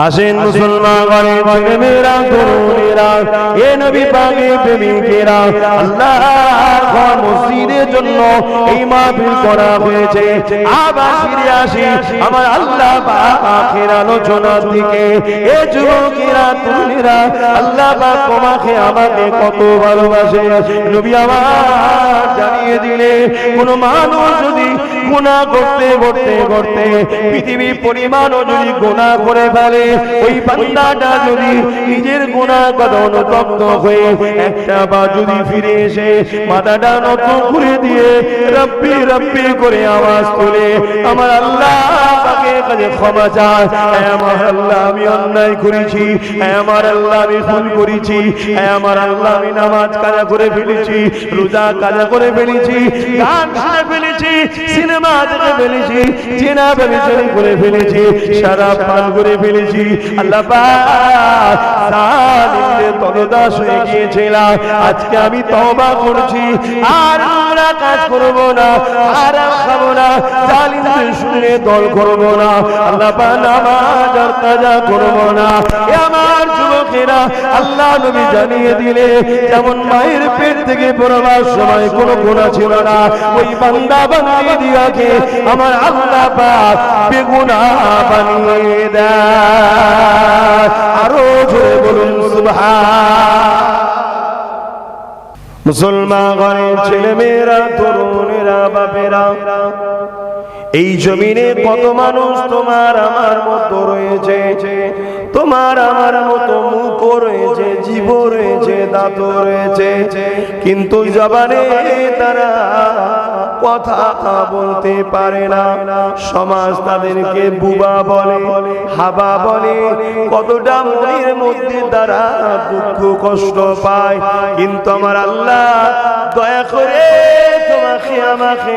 আসেন মুসলমান ঘরে ছেলেমেয়েরা তরুণেরা এ নবী পাকের প্রেমিকেরা, আল্লাহর ঘর মসজিদের জন্য এই মাহফিল করা হয়েছে। আবার ফিরে আসি আমার আল্লাহ পাকের আলোচনার দিকে। এ যুবকেরা তরুণেরা, আল্লাহ পাক তোমাকে আমাকে কত ভালোবাসে। নবী আমার জানিয়ে দিলে কোন মানুষ যদি গুনাহ করতে করতে করতে পৃথিবীর পরিমাণও যদি গুনাহ করে ফেলে, ওই বান্দাটা যদি নিজের গুনাহ কথা অনুতপ্ত হয়ে একটা বা যদি ফিরে এসে মাথাটা নত করে দিয়ে রব্বি রব্বি করে আওয়াজ তুলে আমার আল্লাহ পাকের কাছে ক্ষমা চায়, আমার আল্লাহ আমি অন্যায় করেছি, আমার আল্লাহ আমি ভুল করেছি, আমার আল্লাহ আমি নামাজ কাজা করে ফেলেছি, রোজা কাজা করে ফেলেছি, গান শুনে ফেলেছি, সিনেমা দেখে ফেলেছি, চেনা ব্যভিচারী করে ফেলেছি, শরাব পান করে ফেলেছি। আল্লাহ পাক জালিমদের তলদাস হয়ে গিয়েছিলাম, আজকে আমি তওবা করছি, আর আমরা কাজ করব না, আর খাবো না, জালিমদের শুনে দল করব না, আল্লাহ পাক নামাজ আর কাজা করব না। এ আমার যুবকেরা, আল্লাহ নবী জানিয়ে দিলে যেমন মায়ের পেট থেকে পড়বার সময় কোনো গুনাহ ছিল না, ওই বান্দা বান্দি দিয়াকে আমার আল্লাহ পাক বেগুনাহ বানিয়ে দেয়। আরো জোরে বলুন সুবহান। মুসলমান ঘরের ছেলেমেয়েরা তরুণেরা বাপেরা, এই জমিনে কত মানুষ তোমার আমার মতো রয়েছে, তোমার আমার মতো মুখ রয়েছে, জীব রয়েছে, দাঁত রয়েছে, কিন্তু জবানে তারা কথা বলতে পারে না। সমাজ তাদেরকে বুবা বলে, হাবা বলে, কতটা মনের মধ্যে তারা দুঃখ কষ্ট পায়, কিন্তু আমার আল্লাহ দয়া করে তোমাকে আমাকে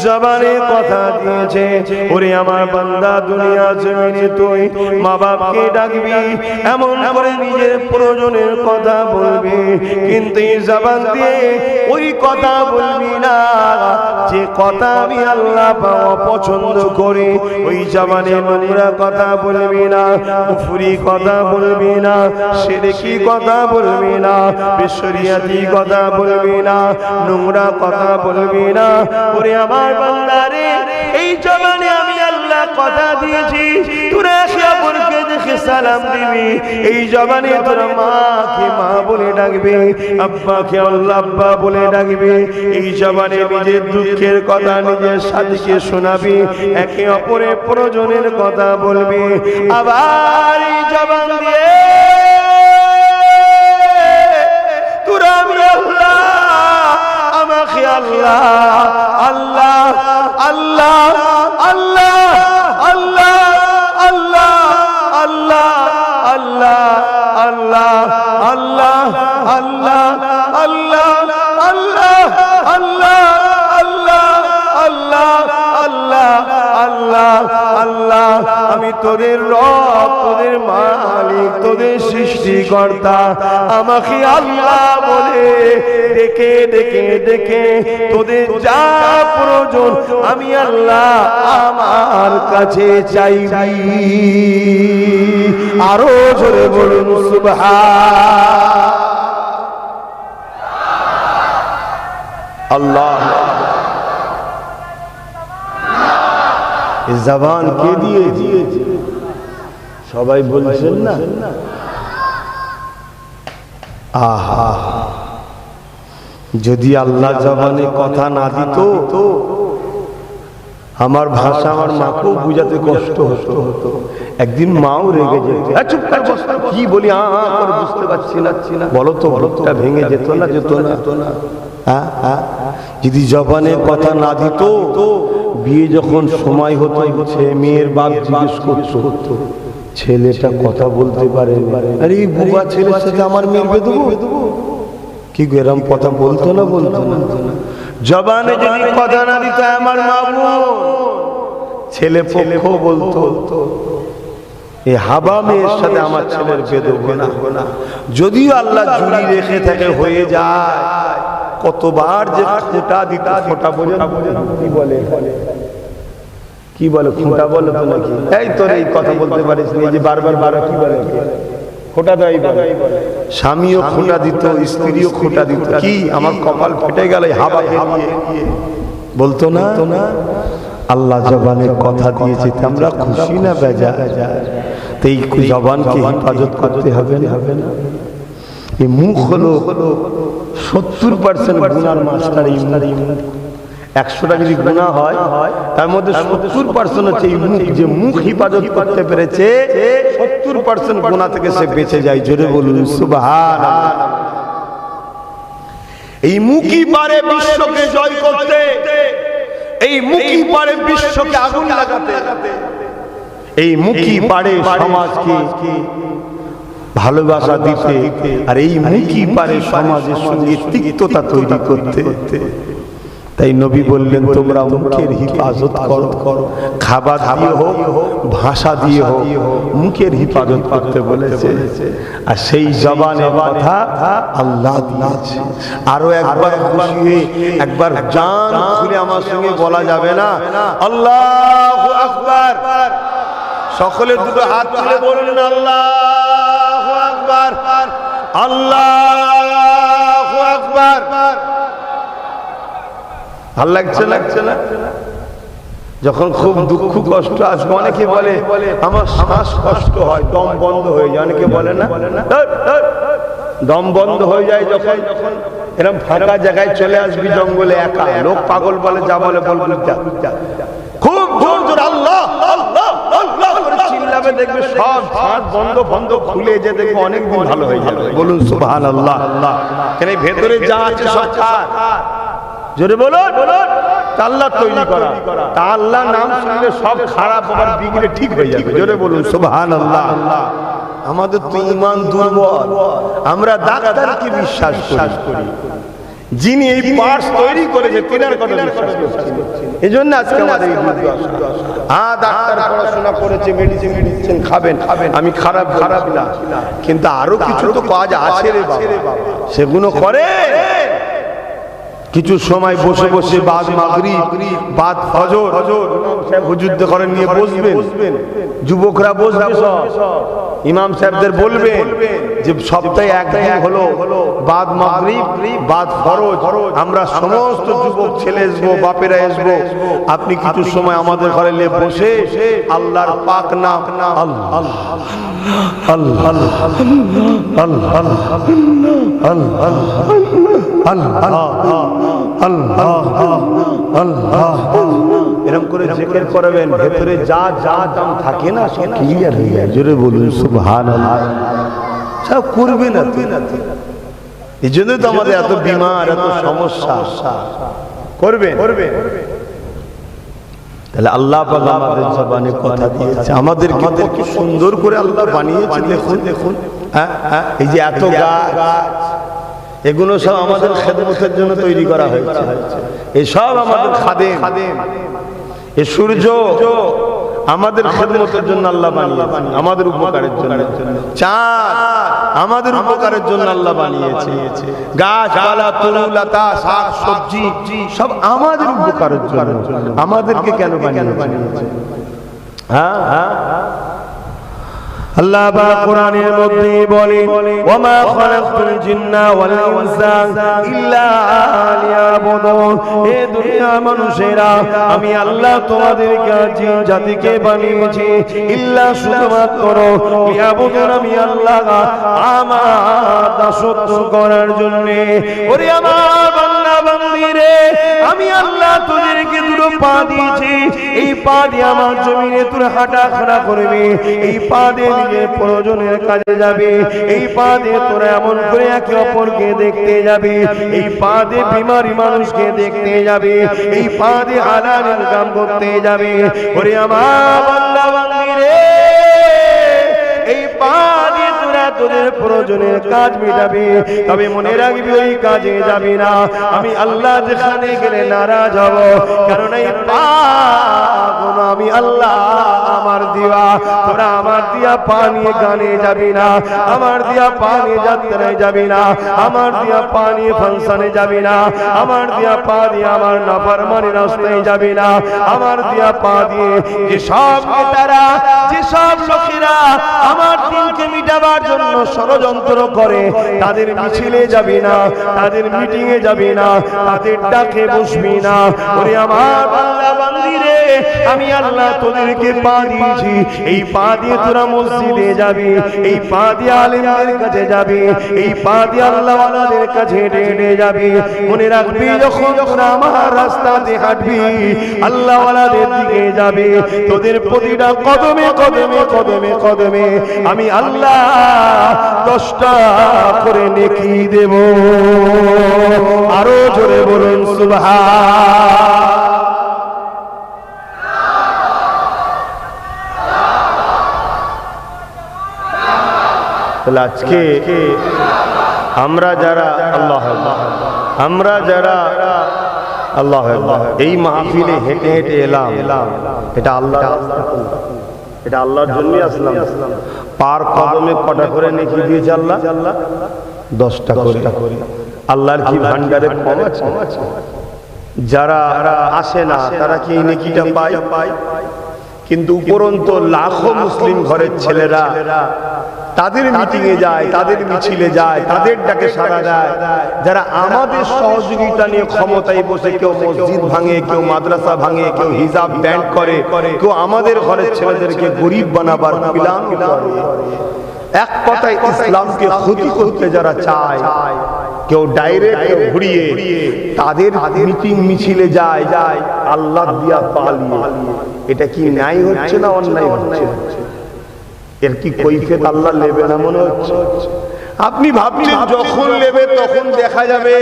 জবানে কথা দিয়েছে। ওরে আমার বান্দা, দুনিয়া জমিনে তুই মা বাপকে ডাকবি, এমন করে নিজের প্রয়োজনের কথা বলবি, কিন্তু এই জবান দিয়ে ওই কথা বলবি না যে কথা আমি আল্লাহ অপছন্দ করি। ওই জবানে নোংরা কথা বলবি না, কুফরি কথা বলবি না, শিরকি কথা বলবি না, বেশরিয়াতি কথা বলবি না, নোংরা কথা বলবি না। ওরে আমার বান্দারে, এই জবানে আমি আল্লাহ কথা দিয়েছি, তোরা খিয়াপুরকে দেখে সালাম দিবি, এই জবানে তোরা মাকে মা বলে ডাকবে, আব্বাকে আল্লাহ আব্বা বলে ডাকবে, এই জবানে নিজের দুঃখের কথা নিজের সাথীকে শোনাবি, একে অপরের প্রয়োজনের কথা বলবি। আবার এই জবান দিয়ে তোরা আমি আল্লাহ, আমাকে আল্লাহ আল্লাহ আল্লাহ আল্লাহ আল্লাহ আল্লাহ আল্লাহ আল্লাহ আল্লাহ আল্লাহ আল্লাহ আল্লাহ আল্লাহ আল্লাহ আল্লাহ আল্লাহ আল্লাহ আল্লাহ, আমি তোদের রব, তোদের মালিক, তোদের সৃষ্টিকর্তা, আমাকে আল্লাহ বলে ডেকে ডেকে ডেকে তোদের যা প্রয়োজন আমি আল্লাহ আমার কাছে চাইবি। আরো জোরে বলুন সুবহান। আল্লাহ জবান কে দিয়েছে? সবাই বলছেন না? আহা, যদি আল্লাহ জবানে কথা না দিত, আমার ভাষা আমার মাকেও বুঝাতে কষ্ট হতো। একদিন মাও রেগে যেত, কি বলি বুঝতে পারছি না, বলো তো বলতটা ভেঙে যেত না, যেত না? যদি জবানে কথা না দিত, বিয়ে যখন সময় হতো, মেয়ের বাপ জিজ্ঞেস করতো, ছেলেটা কথা বলতে পারে, আরে এই বুবা ছেলের সাথে আমার মেয়ে বেঁধে দেবো, কি এরম কথা বলতো না? জবানে যদি কথা না দিত আমার মা বোন, ছেলে পক্ষ বলতো এই হাবা মেয়ের সাথে আমার ছেলের বেঁধে না। যদিও আল্লাহ জুড়ি রেখে থাকে হয়ে যায়, কতবার যে খোঁটা দিত, খোঁটা বোঝেন কি বলে, কি বলে খোঁটা বলে তো নাকি? এই তোর এই কথা বলতে পারিস না, যে বারবার বারবার কি বলে খোঁটা দেয় বলে। স্বামীও খোঁটা দিত, স্ত্রীও খোঁটা দিত। কি আমার কপাল ফেটে গেল হাওয়া খেয়ে বলতো না। আল্লাহ জবানে কথা দিয়েছে, আমরা খুশি না বেজা? তো এই জবানকে হেফাজত করতে হবে না? এই মুখ হলো 70% গুনার মাস্টার। এই 100টা যদি গুনাহ হয় তার মধ্যে 70% হচ্ছে এই মুখ। যে মুখ হেফাজত করতে পেরেছে 70% গুনাহ থেকে সে বেঁচে যায়। জোরে বলুন সুবহানাল্লাহ। এই মুখই পারে বিশ্বকে জয় করতে, এই মুখই পারে বিশ্বকে আগুন লাগাতে, এই মুখই পারে সমাজকে ভালোবাসা দিতে, আর এই মুখই পারে সমাজের সঙ্গে তিক্ততা তৈরি করতে। তাই নবী বললেন তোমরা মুখের হিফাজত করো, খাবার দিয়ে হোক, ভাষা দিয়ে হোক, মুখের হিফাজত করতে বলেছে। আর সেই জবানের কথা আল্লাহ দিয়েছে। আরো একবার খুশি হয়ে একবার জান খুলে আমার সঙ্গে বলা যাবে না আল্লাহু আকবার? সকলে দুটো হাত তুলে বলুন আল্লাহু আকবার, আল্লাহু আকবার। ভাল লাগছে না? যখন খুব দুঃখ কষ্ট আসবে, অনেকে বলে আমার শ্বাস কষ্ট হয়, দম বন্ধ হয়ে যায়। অনেকে বলে না দম বন্ধ হয়ে যায় যখন এরকম ফাঁকা জায়গায় চলে আসবি, জঙ্গলে একা, লোক পাগল বলে, যা বলে বলবি, খুব জোর জোর আল্লাহ আল্লাহ আল্লাহ করে চিল্লাবে, দেখবে সব শ্বাস বন্ধ খুলে যে দেখবে অনেকদিন ভালো হয়ে যাবে। বলুন সুবহানাল্লাহ। কেন ভেতরে যা আছে সব জোরে বলুন আল্লাহ তৈরি করা। তা আল্লাহ নাম শুনলে সব খারাপ আবার বিগড়ে ঠিক হয়ে যাবে। জোরে বলুন সুবহানাল্লাহ। আমাদের তো ঈমান দুর্বল, আমরা ডাক্তারকে বিশ্বাস করি, যিনি এই পার্টস তৈরি করেছে তিনার কথা বিশ্বাস করছি। এজন্য আজকে আমাদের এই দুর্দশা। ডাক্তার পড়াশোনা করেছে, মেডিসিন দিচ্ছেন, খাবেন, আমি খারাপ না, কিন্তু আরো কিছু তো কাজ আছে রে বাবা, সেগুলো করে। কিছু সময় বসে বসে বাদ মাগরিব, বাদ ফজর হুজুর করে নিয়ে বসবেন, যুবকরা বসবে, ইমাম সাহেবদের বলবেন যে সপ্তাহে একদিন হলো বাদ মাগরিব, বাদ ফরজ, আমরা সমস্ত যুবক ছেলে আসবো, বাপেরা আসবো, আপনি কিছু সময় আমাদের ঘরে নিয়ে বসে আল্লাহর পাক নাম আল্লাহ আল্লাহ আল্লাহ আল্লাহ এরকম করে জিকির করবেন, ভেতরে যা দাম থাকে না সব ক্লিয়ার হয়ে যায়। জোরে বলুন সুবহানাল্লাহ। সব করবে না, এই জন্য তো আমাদের এত বিমার, এত সমস্যা। করবে তাহলে আল্লাহ পাক আমাদের জবানে কথা দিয়েছে, আমাদেরকে কত সুন্দর করে আল্লাহ বানিয়েছে। দেখুন এই যে এত গাছ, এগুলো সব আমাদের খেদমতের জন্য তৈরি করা হয়েছে। এই সব আমাদের খাদেম। এই সূর্য আমাদের খেদমতের জন্য আল্লাহ বানিয়েছে, আমাদের উপকারের জন্য। চাঁদ আমাদের উপকারের জন্য আল্লাহ বানিয়েছে। গাছপালা, তরুলতা, শাক সবজি সব আমাদের উপকারের জন্য। আমাদেরকে কেন বানিয়েছে? আল্লাহ পাক কোরআনের মধ্যে বলে ওয়ামা খালাকতুল জিন্না ওয়াল ইনসা ইল্লা লিয়াবুদুন। হে দুনিয়ার মানুষেরা, আমি আল্লাহ তোমাদেরকে জিন জাতিকে বানিয়েছি ইল্লা শুধুমাত্র লিয়াবুদুন, আমি আল্লাহ আমার দাসত্ব করার জন্য। ওরে আমার বান্দা বান্দি রে, আমি আল্লাহ তোদেরকে দুটো পা দিয়েছি, এই পা দিয়ে আমার জমিনে তোরা হাঁটাফেরা করবি, এই পা দিয়ে নিজের প্রয়োজনের কাজে যাবে, এই পা দিয়ে তোরা এমন করে একে অপরকে দেখতে যাবে, এই পা দিয়ে বিমারি মানুষকে দেখতে যাবে, এই পা দিয়ে হালাল ইনকাম করতে যাবে। ওরে আমার বান্দা বান্দি রে, এই পা দিয়ে তোরা তোদের প্রয়োজনের কাজ মিটাবে, তবে মনে রাখবি ওই কাজে যাবি না। আমি আল্লাহ যেখানে গেলে নারাজ হব, কারণ এই পাগুলো আমি আল্লাহ আমার দিয়া, তোরা আমার দিয়া পা নিয়ে গানে যাবি না, আমার দিয়া পা নিয়ে যাত্রায় যাবি না, আমার দিয়া পা নিয়ে ফাংশনে যাবি না, আমার দিয়া পা দিয়ে আমার নাফরমানি রাস্তায় যাবি না, আমার দিয়া পা দিয়ে যেসব নেতারা যেসব লোকেরা আমার দিনকে মিটাবার জন্য ষড়যন্ত্র করে তাদের মিছিলে যাবি না, তাদের মিটিংয়ে যাবি না, তাদের ডাকে বসবি না। ওরে আমার বান্দা বান্দি রে, আমি আল্লাহ তোদেরকে পা দিয়েছি, এই পা দিয়ে তোরা মসজিদে যাবি, এই পা দিয়ে আলেমদের কাছে যাবি, এই পা দিয়ে আল্লাহওয়ালাদের কাছে হেঁটে যাবি। মনে রাখবি যখন তোরা আমার রাস্তাতে হাঁটবি, আল্লাহওয়ালাদের দিকে যাবি, তোদের প্রতিটা কদমে কদমে কদমে কদমে আমি আল্লাহ 10টা করে নেকি দেব। আরো জোরে বলুন সুবহান। তাহলে আজকে আমরা যারা আল্লাহ এই মাহফিলে হেঁটে হেঁটে এলাম, এটা আল্লাহর জন্যই আসলাম। পার কদমে কটা করে নেকি দিয়েছে আল্লাহ? 10টা করে। আল্লাহর কি ভান্ডারে কম আছে? যারা আসে না তারা কি এই নেকিটা পায়? কিন্তু উপরন্ত লাখো মুসলিম ঘরের ছেলেরা তাদের মিটিংয়ে যায়, তাদের মিছিলে যায়, তাদের ডাকে সাড়া দেয়। যারা আমাদের সহযোগিতা নিয়ে ক্ষমতায় বসে কেউ মসজিদ ভাঙে, কেউ মাদ্রাসা ভাঙে, কেউ হিজাব ব্যান্ড করে, কেউ আমাদের ঘরের ছেলেদেরকে গরিব বানাবার প্ল্যান করে। এক কথায় ইসলামকে ক্ষতি করতে যারা চায়, কেউ ডাইরেক্ট ঘুরিয়ে তাদের মিটিং মিছিলে যায় আল্লাহ দিয়া পালিয়ে। এটা কি ন্যায় হচ্ছে না অন্যায় হচ্ছে? এর কি কৈফিয়ত আল্লাহ নেবে না মনে হচ্ছে? আপনি ভাবছেন যখন নেবে তখন দেখা যাবে।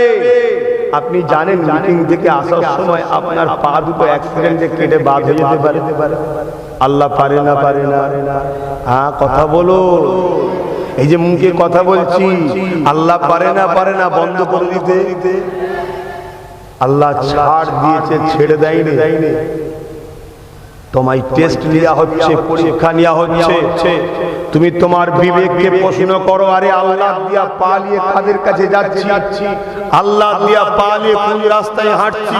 আপনি জানেন মিটিং থেকে আসার সময় আপনার পা দুটো অ্যাক্সিডেন্টে কেটে বাদ হয়ে যেতে পারে। আল্লাহ পারে না? হ্যাঁ, কথা বলো। এই যে মুখে কথা বলছি, আল্লাহ পারে না বন্ধ করে দিতে? আল্লাহ ছাড় দিয়েছে, ছেড়ে দেয়নি। তোমায় টেস্ট নেওয়া হচ্ছে, পরীক্ষা নেওয়া হচ্ছে। তুমি তোমার বিবেককে প্রশ্ন করো, আরে আল্লাহ দিয়া পালিয়ে কাদের কাছে যাচ্ছি? আল্লাহ দিয়া পালিয়ে কোন রাস্তায় হাঁটছি?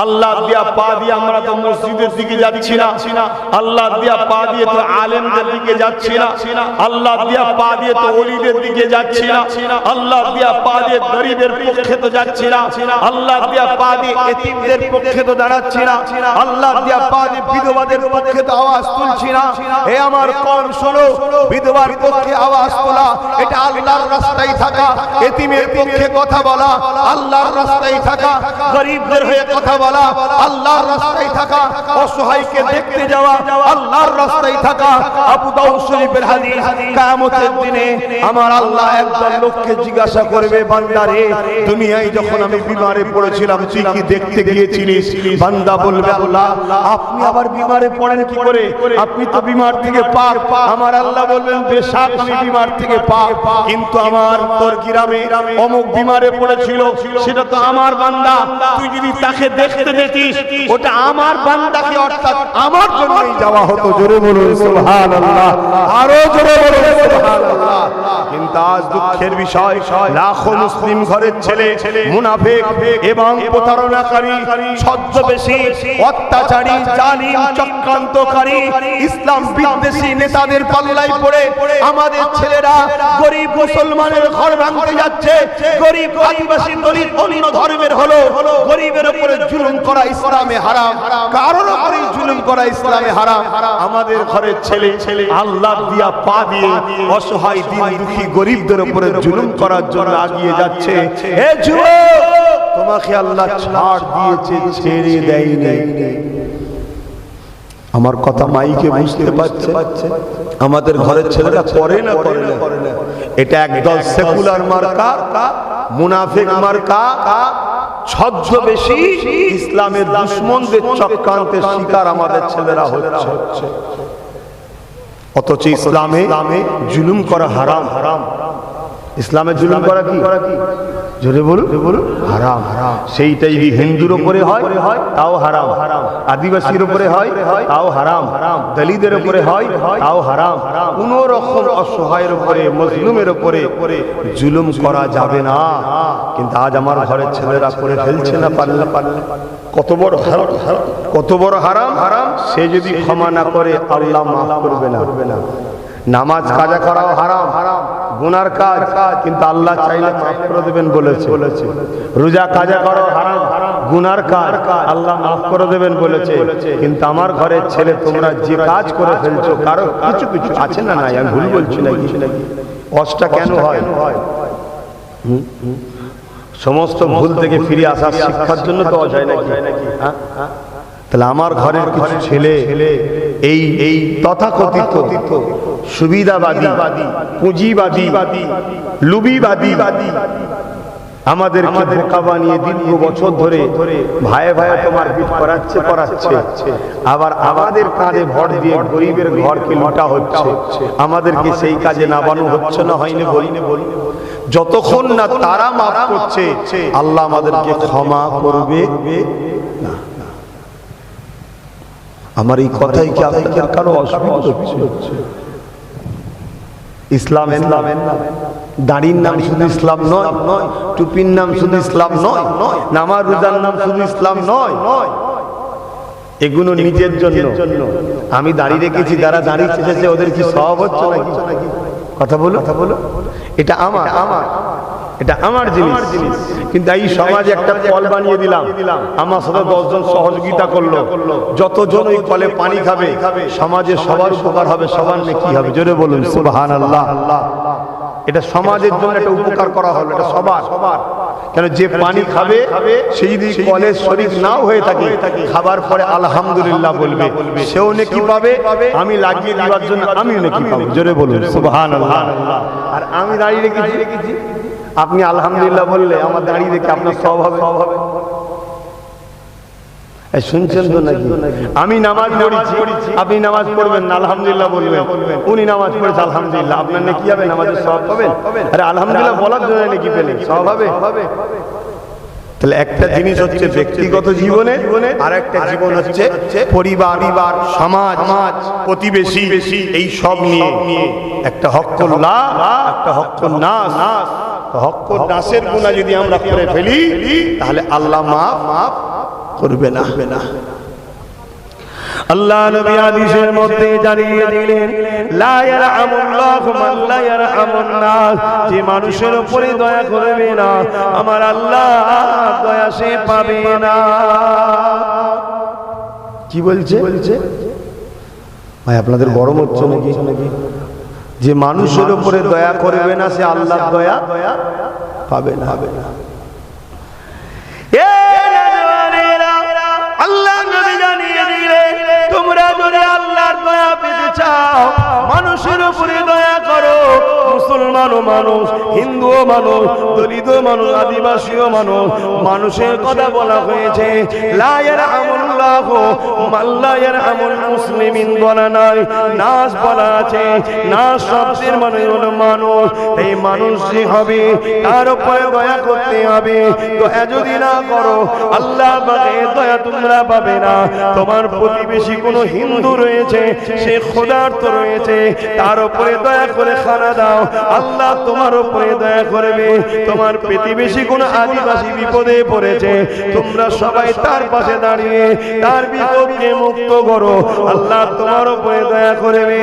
আল্লাহ দিয়া পা দিয়ে আমরা তো মসজিদের দিকে যাচ্ছি না, আল্লাহ দিয়া পা দিয়ে তো আলেমদের দিকে যাচ্ছি না, আল্লাহ দিয়া পা দিয়ে তো ওলিদের দিকে যাচ্ছি না, আল্লাহ দিয়া পা দিয়ে গরিবের পক্ষে তো যাচ্ছি না, আল্লাহ দিয়া পা দিয়ে এতিমদের পক্ষে তো দাঁড়াচ্ছি না, আল্লাহ দিয়া পা দিয়ে বিধবাদের পক্ষে তো আওয়াজ তুলছি না। হে আমার কওম শোনো, বিধবার পক্ষে আওয়াজ তোলা এটা আল্লাহর রাস্তায় থাকা, এতিমের পক্ষে কথা বলা আল্লাহর রাস্তায় থাকা, গরিবদের হয়ে কথা বলা আল্লাহর রাস্তায় থাকা, অসহায়কে দেখতে যাওয়া আল্লাহর রাস্তায় থাকা। আবু দাউদ শরীফের হাদিস, কিয়ামতের দিনে আমার আল্লাহ একজন লোককে জিজ্ঞাসা করবে, বান্দারে দুনিয়ায় যখন আমি বিমারে পড়েছিলাম তুই কি দেখতে গিয়েছিলিস? বান্দা বলবে, আল্লাহ আপনি আবার বিমারে পড়েন কি করে? আপনি তো বিমার থেকে পাক। আমার আল্লাহ বলবেন, বেশক আমি বিমার থেকে পাক, কিন্তু আমার তোর গ্রামে অমুক বিমারে পড়েছিল, সেটা তো আমার বান্দা। তুই যদি তাকে দেখতে যেতিস, ওটা আমার বান্দাকে অর্থাৎ আমার জন্যই যাওয়া হতো। জোরে বলুন সুবহানাল্লাহ, আরো জোরে বলুন সুবহানাল্লাহ। কিন্তু আজ দুঃখের বিষয়, লাখো মুসলিম ঘরের ছেলে মুনাফিক এবং প্রতারণাকারী, ছদ্মবেশী, অত্যাচারী, জালিম, চক্রান্তকারী, ইসলাম বিদ্বেষী নেতাদের পাল্লায় পড়ে আমাদের ছেলেরা গরিব মুসলমানের ঘর ভাঙতে যাচ্ছে। গরিব আদিবাসী দলিত অন্য ধর্মের হলো, গরিবের উপরে জুলুম করা ইসলামে হারাম, কারোর উপরে জুলুম করা ইসলামে হারাম। আমাদের ঘরের ছেলে আল্লাহ দিয়া পা দিয়ে অসহায় দিন দুঃখী গরিবদের উপরে জুলুম করার জন্য আগিয়ে যাচ্ছে। হে যুবক, তোমাকে আল্লাহ ছাড় দিয়েছে, ছেড়ে দেয়নি। আমার কথা মাইকে বুঝতে পারছে? আমাদের ঘরের ছেলেরা করে না। এটা একদল সেকুলার মার্কা, মুনাফিক মার্কা, ছদ্মবেশী ইসলামের দুশমনদের চক্রান্তের শিকার আমাদের ছেলেরা হচ্ছে। অথচ ইসলামে জুলুম করা হারাম। ইসলামে জুলুম করা কি? জোরে বলুন, হারাম। সেইটাই যদি হিন্দুর উপরে হয় তাও হারাম, আদিবাসীর উপরে হয় তাও হারাম, দলিতদের উপরে হয় তাও হারাম। কোন রকম অসহায়ের উপরে, মজলুমের উপরে জুলুম করা যাবে না। কিন্তু আজ আমার ঘরের ছেলেরা করে ফেলছে না, পারলে কত বড় হারাম, কত বড় হারাম। সে যদি ক্ষমা না করে আল্লাহ মাফ করবে না। নামাজ কাজা করাও হারাম, গুনার কাজ, কিন্তু আল্লাহ চাইলে মাফ করে দেবেন বলেছে। রোজা কাজা করাও হারাম, গুনার কাজ, আল্লাহ মাফ করে দেবেন বলেছে। কিন্তু আমার ঘরের ছেলে তোমরা যে কাজ করে ফেলছো, কারো কিছু কিছু আছে না, নাই আমি ভুল বলছি নাকি? কষ্টটা কেন হয়? সমস্ত ভুল থেকে ফিরে আসার শিক্ষার জন্য তো হয় নাকি? তাহলে আমার ঘরের কিছু ছেলে এই তথাকথিত সুবিধাবাদী, পুঁজিবাদী, লুবিবাদী আমাদেরকে বোকা বানিয়ে দীর্ঘ বছর ধরে ভাইয়ে ভাইয়ে তোমার পিঠ করাচ্ছে, আবার আমাদের কাঁধে ভর দিয়ে গরিবের ঘরকে লুটা হচ্ছে। আমাদেরকে সেই কাজে নামানো হচ্ছে না, হয়নি বলি। যতক্ষণ না তারা মাফ করছে, আল্লাহ আমাদেরকে ক্ষমা করবে না। আমার এই কথাই কি আপনাদের কারো অসুবিধা হচ্ছে? ইসলাম দাড়ির নাম শুধু ইসলাম নয়, টুপির নাম শুধু ইসলাম নয়, নামাজ রোজার নাম শুধু ইসলাম নয়। এগুলো নিজের জন্য। আমি দাড়ি রেখেছি, যারা দাড়ি চেয়েছে ওদের কি সওয়াব হচ্ছে নাকি? কথা বলো। এটা আমার জিনিস। কিন্তু এই সমাজে একটা কল বানিয়ে দিলাম, আমার সাথে 10 জন সহযোগিতা করলো, যতজন ওই কলে পানি খাবে সমাজে সবার উপকার হবে, সবার নেকি হবে। জোরে বলুন সুবহানাল্লাহ। এটা সমাজের জন্য একটা উপকার করা হলো, এটা সবার। কেন যে পানি খাবে সে যদি কলের শরীক নাও হয়ে থাকে, খাবার পরে আলহামদুলিল্লাহ বলবে, সেও নেকি পাবে। আমি লাগিয়ে দেওয়ার জন্য আমিও নেকি পাবো। জোরে বলুন সুবহানাল্লাহ। আর আমি দাঁড়িয়ে রেখেছি, আপনি আলহামদুলিল্লাহ বললে আমার দাঁড়িয়ে রেখে আপনার সব হবে। শুনছেন তো নাকি? আমি নামাজ পড়েছি, আপনি নামাজ পড়বেন না, আলহামদুলিল্লাহ বলবেন। উনি নামাজ পড়েছে আলহামদুলিল্লাহ, আপনার নেকি হবে, নামাজের সওয়াব পাবেন। আরে আলহামদুলিল্লাহ বলার জন্য নেকি পেলেন, সওয়াব হবে। তাহলে একটা জিনিস হচ্ছে ব্যক্তিগত জীবনে, আর একটা জীবন হচ্ছে পরিবার, সমাজ, প্রতিবেশী, এই সব নিয়ে একটা হক্কুল্লাহ, একটা হক্কুন নাস। হক্কুন নাসের গুনাহ যদি আমরা করে ফেলি, তাহলে আল্লাহ মাফ করবে না। আল্লাহ নবী হাদিসের মধ্যে জানিয়ে দিলেন, লা ইয়ারহামুল্লাহু মান লা ইয়ারহামুন নাস, যে মানুষের উপরে দয়া করবে না, আমার আল্লাহ দয়া সে পাবে না। কি বলছে ভাই? আপনাদের গরম হচ্ছে নাকি? যে মানুষের উপরে দয়া করবে না, সে আল্লাহর দয়া পাবে না। আল্লাহ নবী জানিয়ে দিলেন, তোমরা যদি আল্লাহর দয়া পেতে চাও, মানুষের উপরে দয়া করো। মুসলমানও মানুষ, হিন্দুও মানুষ, দলিতও মানুষ, আদিবাসীও মানুষ। মানুষের কথা বলা হয়েছে, লা ইয়ারহামুল্লাহু মান লা ইয়ারহামুল মুসলিমিন বলা নাই, নাস বলা আছে। নাস শব্দের মানে হলো মানুষ। এই মানুষ যে হবে তার উপরে দয়া করতে হবে। দয়া যদি না করো, আল্লাহ পাকের দয়া তোমরা পাবে না। তোমার প্রতিবেশী কোনো হিন্দু রয়েছে, সে ক্ষুধার্ত রয়েছে, তার উপরে দয়া করে খানা দাও, আল্লাহ তোমার উপরে দয়া করবে। তোমার প্রতিবেশী কোনো আদিবাসী বিপদে পড়েছে, তোমরা সবাই তার পাশে দাঁড়িয়ে তার বিপদকে মুক্ত করো, আল্লাহ তোমার উপরে দয়া করবে।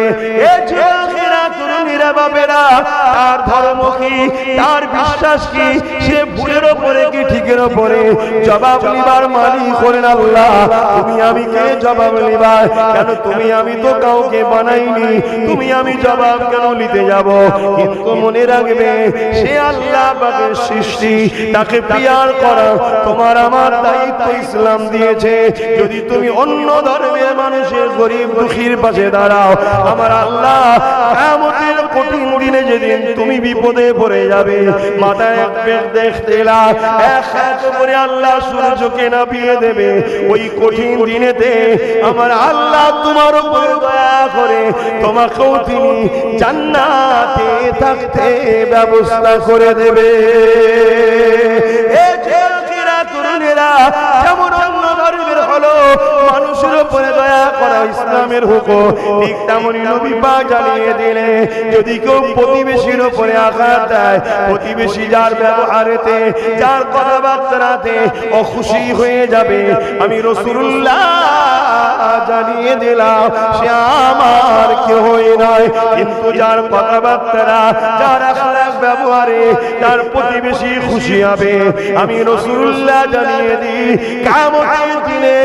তার ধর্ম কি, তার বিশ্বাস কি, সে ভুলের ওপরে কি ঠিকের ওপরে জবাব নিবার মালিক করেন আল্লাহ। তুমি আমি কে জবাব নিবার? কেন তুমি আমি তো কাউকে বানাইনি, তুমি আমি জবাব কেন নিতে যাব? কিন্তু মনে রাখবে, সে আল্লাহ পাকের সৃষ্টি, তাকে পিয়ার করা তোমার আমার দায়িত্ব। ইসলাম দিয়েছে, যদি তুমি অন্য ধর্মের মানুষের গরিব দুঃখীর পাশে দাঁড়াও, আমার আল্লাহ কিয়ামতের কঠিন দিনে যেদিন তুমি বিপদে পড়ে যাবে, মাথায় এক পেট দেখতে না, এক হাত করে আল্লাহ সূর্যকে নাপিয়ে দেবে, ওই কঠিন দিনেতে আমার আল্লাহ তোমার উপর দয়া করে তোমাকেও তিনি জান্নাতে থাকতে ব্যবস্থা করে দেবে। তরুণেরা, যেমন অন্য ধর্মের হলো মানুষের উপরে দয়া করা ইসলামের হুকুম, ঠিক তেমনি নবী পাক জানিয়ে দিলে যদি কেউ প্রতিবেশীর উপরে আঘাত দেয়, প্রতিবেশী যার ব্যবহারেতে যার কথাবার্তাতে অখুশি হয়ে যাবে, আমি রাসূলুল্লাহ জানিয়ে দিলাম সে আমার কেউই নয়, কিন্তু যার কথাবার্তা যার আখলাক ব্যবহারে যার প্রতিবেশী খুশি হবে, আমি রাসূলুল্লাহ জানিয়ে দিই কিয়ামতের দিনে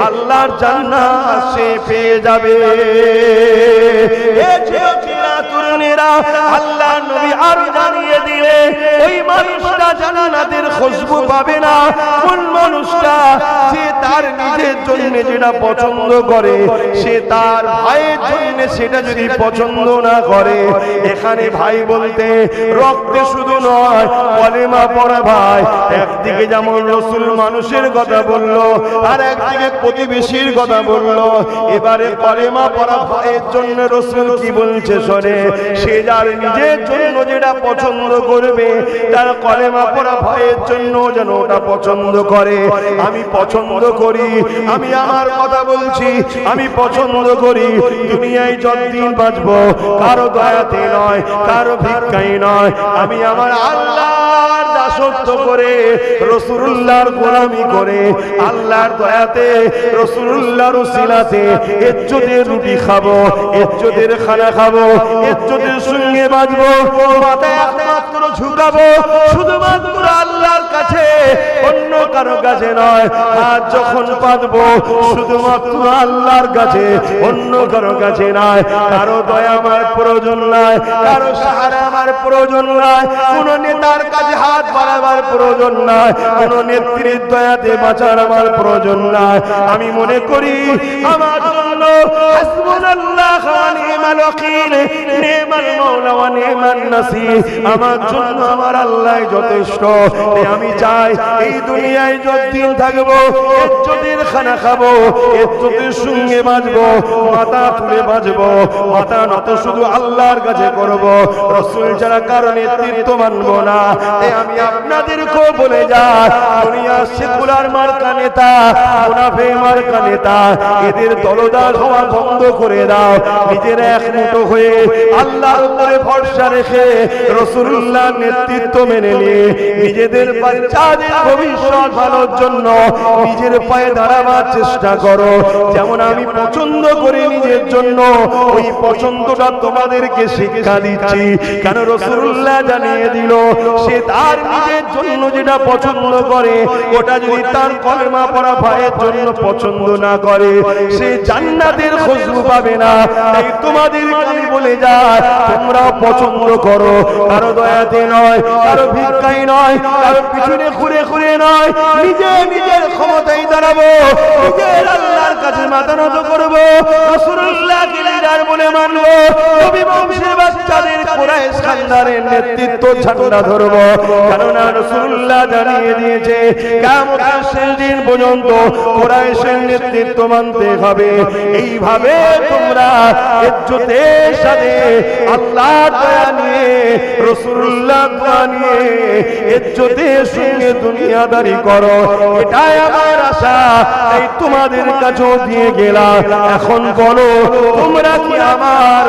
আল্লাহর জান্নাত সে পেয়ে যাবে। তরুণেরা, আল্লাহ নবী আর জানিয়ে দিলে ওই মানুষটা জান্নাতের খুশবু পাবে না। কোন মানুষটা? সে তার নিজের জন্য যেটা পছন্দ করে, সে তার ভাইয়ের জন্য সেটা যদি পছন্দ না করে, এখানে ভাই বলতে রক্তে শুধু নয়, কলেমা পড়া ভাই। একদিকে যেমন রাসূল মানুষের কথা বললো, আর একদিকে প্রতিবেশীর কথা বললো। এবারে কলেমা পড়া ভাইয়ের জন্য রাসূল কি বলছে শোনে, সে যার নিজের জন্য যেটা পছন্দ করবে, তার কলেমা পড়া ভাইয়ের জন্য যেন ওটা পছন্দ করে। আমি পছন্দ করি, আমি আমার কথা বলছি, আমি পছন্দ করি দুনিয়ায় যতদিন বাঁচবো কারো দয়াতে নয়, কারো ভিক্ষায় নয়, আমি আমার আল্লাহর দাসত্ব করে রাসূলুল্লাহর গোলামি করে আল্লাহর দয়াতে রাসূলুল্লাহর উসিলাতে ইজ্জতের রুটি খাবো, ইজ্জতের খানা খাবো, ইজ্জতের সঙ্গে বাঁচবো, মাথায় একমাত্র ঝুঁকাবো শুধুমাত্র আল্লাহর কাছে, অন্য কারো কাছে নয়। হাত যখন পাতবো শুধুমাত্র আল্লাহর কাছে, অন্য কারো কাছে নয়। কারো দয়া আমার প্রয়োজন নয়, কারো সাহায্য আমার প্রয়োজন নয়, কোন নেতার কাছে হাত বাড়াবার প্রয়োজন নয়, কোন নেত্রীর দয়াতে বাঁচার আমার প্রয়োজন নয়। আমি মনে করি আমার জন্য হাসবুনাল্লাহ ওয়া নি'মাল ওয়াকিল, নি'মাল মাওলা ওয়া নি'মান নাসির, আমার জন্য আমার আল্লাহ যথেষ্ট। আমি চাই এই দুনিয়ায় যতদিন থাকবো ইজ্জতের খানা খাবো, ইজ্জতের সঙ্গে বাঁচবো, মাথা তুলে বাঁচবো, মাথা নত শুধু আল্লাহর কাছে করবো, রাসূল ছাড়া কারো নেতৃত্ব মানবো না। আমি আপনাদেরকেও বলে যাই, দুনিয়া সেকুলার মার্কা নেতা, মুনাফিক মার্কা নেতা, এদের দলদার হওয়া বন্ধ করে দাও। নিজেরা এক মুঠো হয়ে আল্লাহর উপরে ভরসা রেখে রাসূলুল্লাহর নেতৃত্ব মেনে নিয়ে নিজেদের বাচ্চাদের ভবিষ্যৎ ভালোর জন্য নিজের পায়ে দাঁড়াবার চেষ্টা করো। যেমন আমি পছন্দ করি নিজের জন্য, ওই পছন্দটা তোমাদেরকে শিক্ষা দিচ্ছি। কেন রাসূলুল্লাহ জানিয়ে দিল সে তার নিজের জন্য যেটা পছন্দ করে, ওটা যদি তার কলেমা পড়া ভাইয়ের জন্য পছন্দ না করে, সে জান্নাতের খুশবু পাবে না। তাই তোমাদেরকে আমি বলে যাই, তোমরাও পছন্দ করো, কারো দয়াতে নয়, কারো ভিক্ষায় নয়, কারো পিছনে ঘুরে ঘুরে নয়, নিজের ক্ষমতায় দাঁড়াবো, নিজের আল্লাহর কাছে মাথা নত করবো, রাসূলুল্লাহকে লিডার বলে মানবো, নবী বংশের বাচ্চাদের কুরাইশ খানদানের নেতৃত্ব ঝান্ডা ধরবো। কেননা রাসূলুল্লাহ জানিয়ে দিয়েছে কিয়ামতের শেষ দিন পর্যন্ত কুরাইশের নেতৃত্ব মানতে হবে। এইভাবে তোমরা ইজ্জতের সাথে আল্লাহর দয়া নিয়ে, রাসূলুল্লাহর দয়া নিয়ে ইজ্জতের সঙ্গে দুনিয়াদারি করো, এটাই আমার আশা। তাই তোমাদের কাছেও দিয়ে গেলাম। এখন বলো, তোমরা কি আমার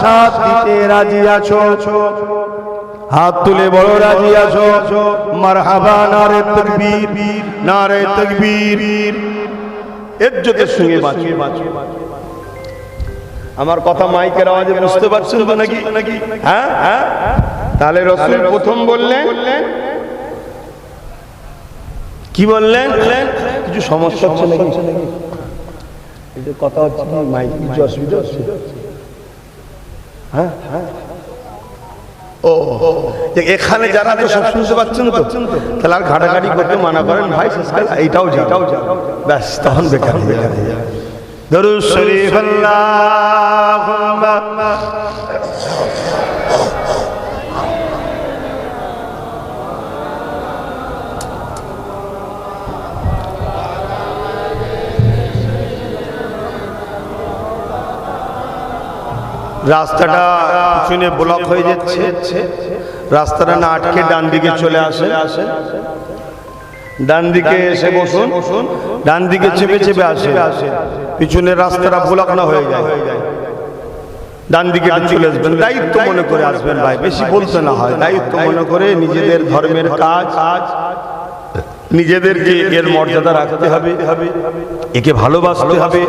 সাথ দিতে রাজি আছো? হাত তুলে বড় রাজি আছো? মারহাবা, নারে তাকবীর, নারে তাকবীর। ইজ্জতের সঙ্গে বাঁচো। আমার কথা মাইকের আওয়াজে বুঝতে পারছেন তো নাকি? হ্যাঁ হ্যাঁ। তাহলে রাসূল প্রথম বললেন কি বললেন? কিছু সমস্যা হচ্ছে নাকি? এই যে কথা হচ্ছে মাইক কিছু অসুবিধা হচ্ছে? হ্যাঁ হ্যাঁ। ও এখানে যারা তো সব শুনতে পাচ্ছেন তো, তাহলে আর ঘাটাঘাটি করতে মানা করেন ভাই, এইটাও যা ব্যাস, তখন বেকার। দরুদ শরীফ আল্লাহুম্মা রাস্তাটা পিছনে ব্লক হয়ে যাচ্ছে, রাস্তাটা না আটকে ডান দিকে চলে আসে, ডান দিকে এসে বসুন, ডান দিকে চেপে চেপে আসে, পিছনে রাস্তাটা ব্লক না হয়ে যায়, ডান দিকে চলে আসবেন। দায়িত্ব মনে করে আসবেন ভাই, বেশি বলতে না হয়, দায়িত্ব মনে করে নিজেদের ধর্মের কাজ নিজেদেরকে এর মর্যাদা রাখতে হবে, একে ভালোবাসতে হবে।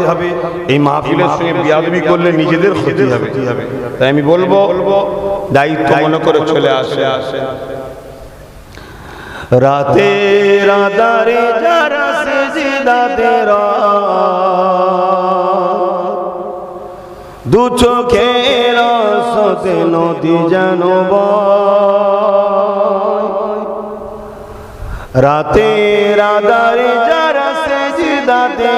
এই মাহফিলের সঙ্গে বেয়াদবি করলে নিজেদের ক্ষতি হবে। তাই আমি বলবো দায়িত্ব মনে করে চলে আসে। রাতের আঁধারে যারা সিজদাতে দু চোখের আশাতে নদী যেন রাতের আঁধারে যারা সিজদাতে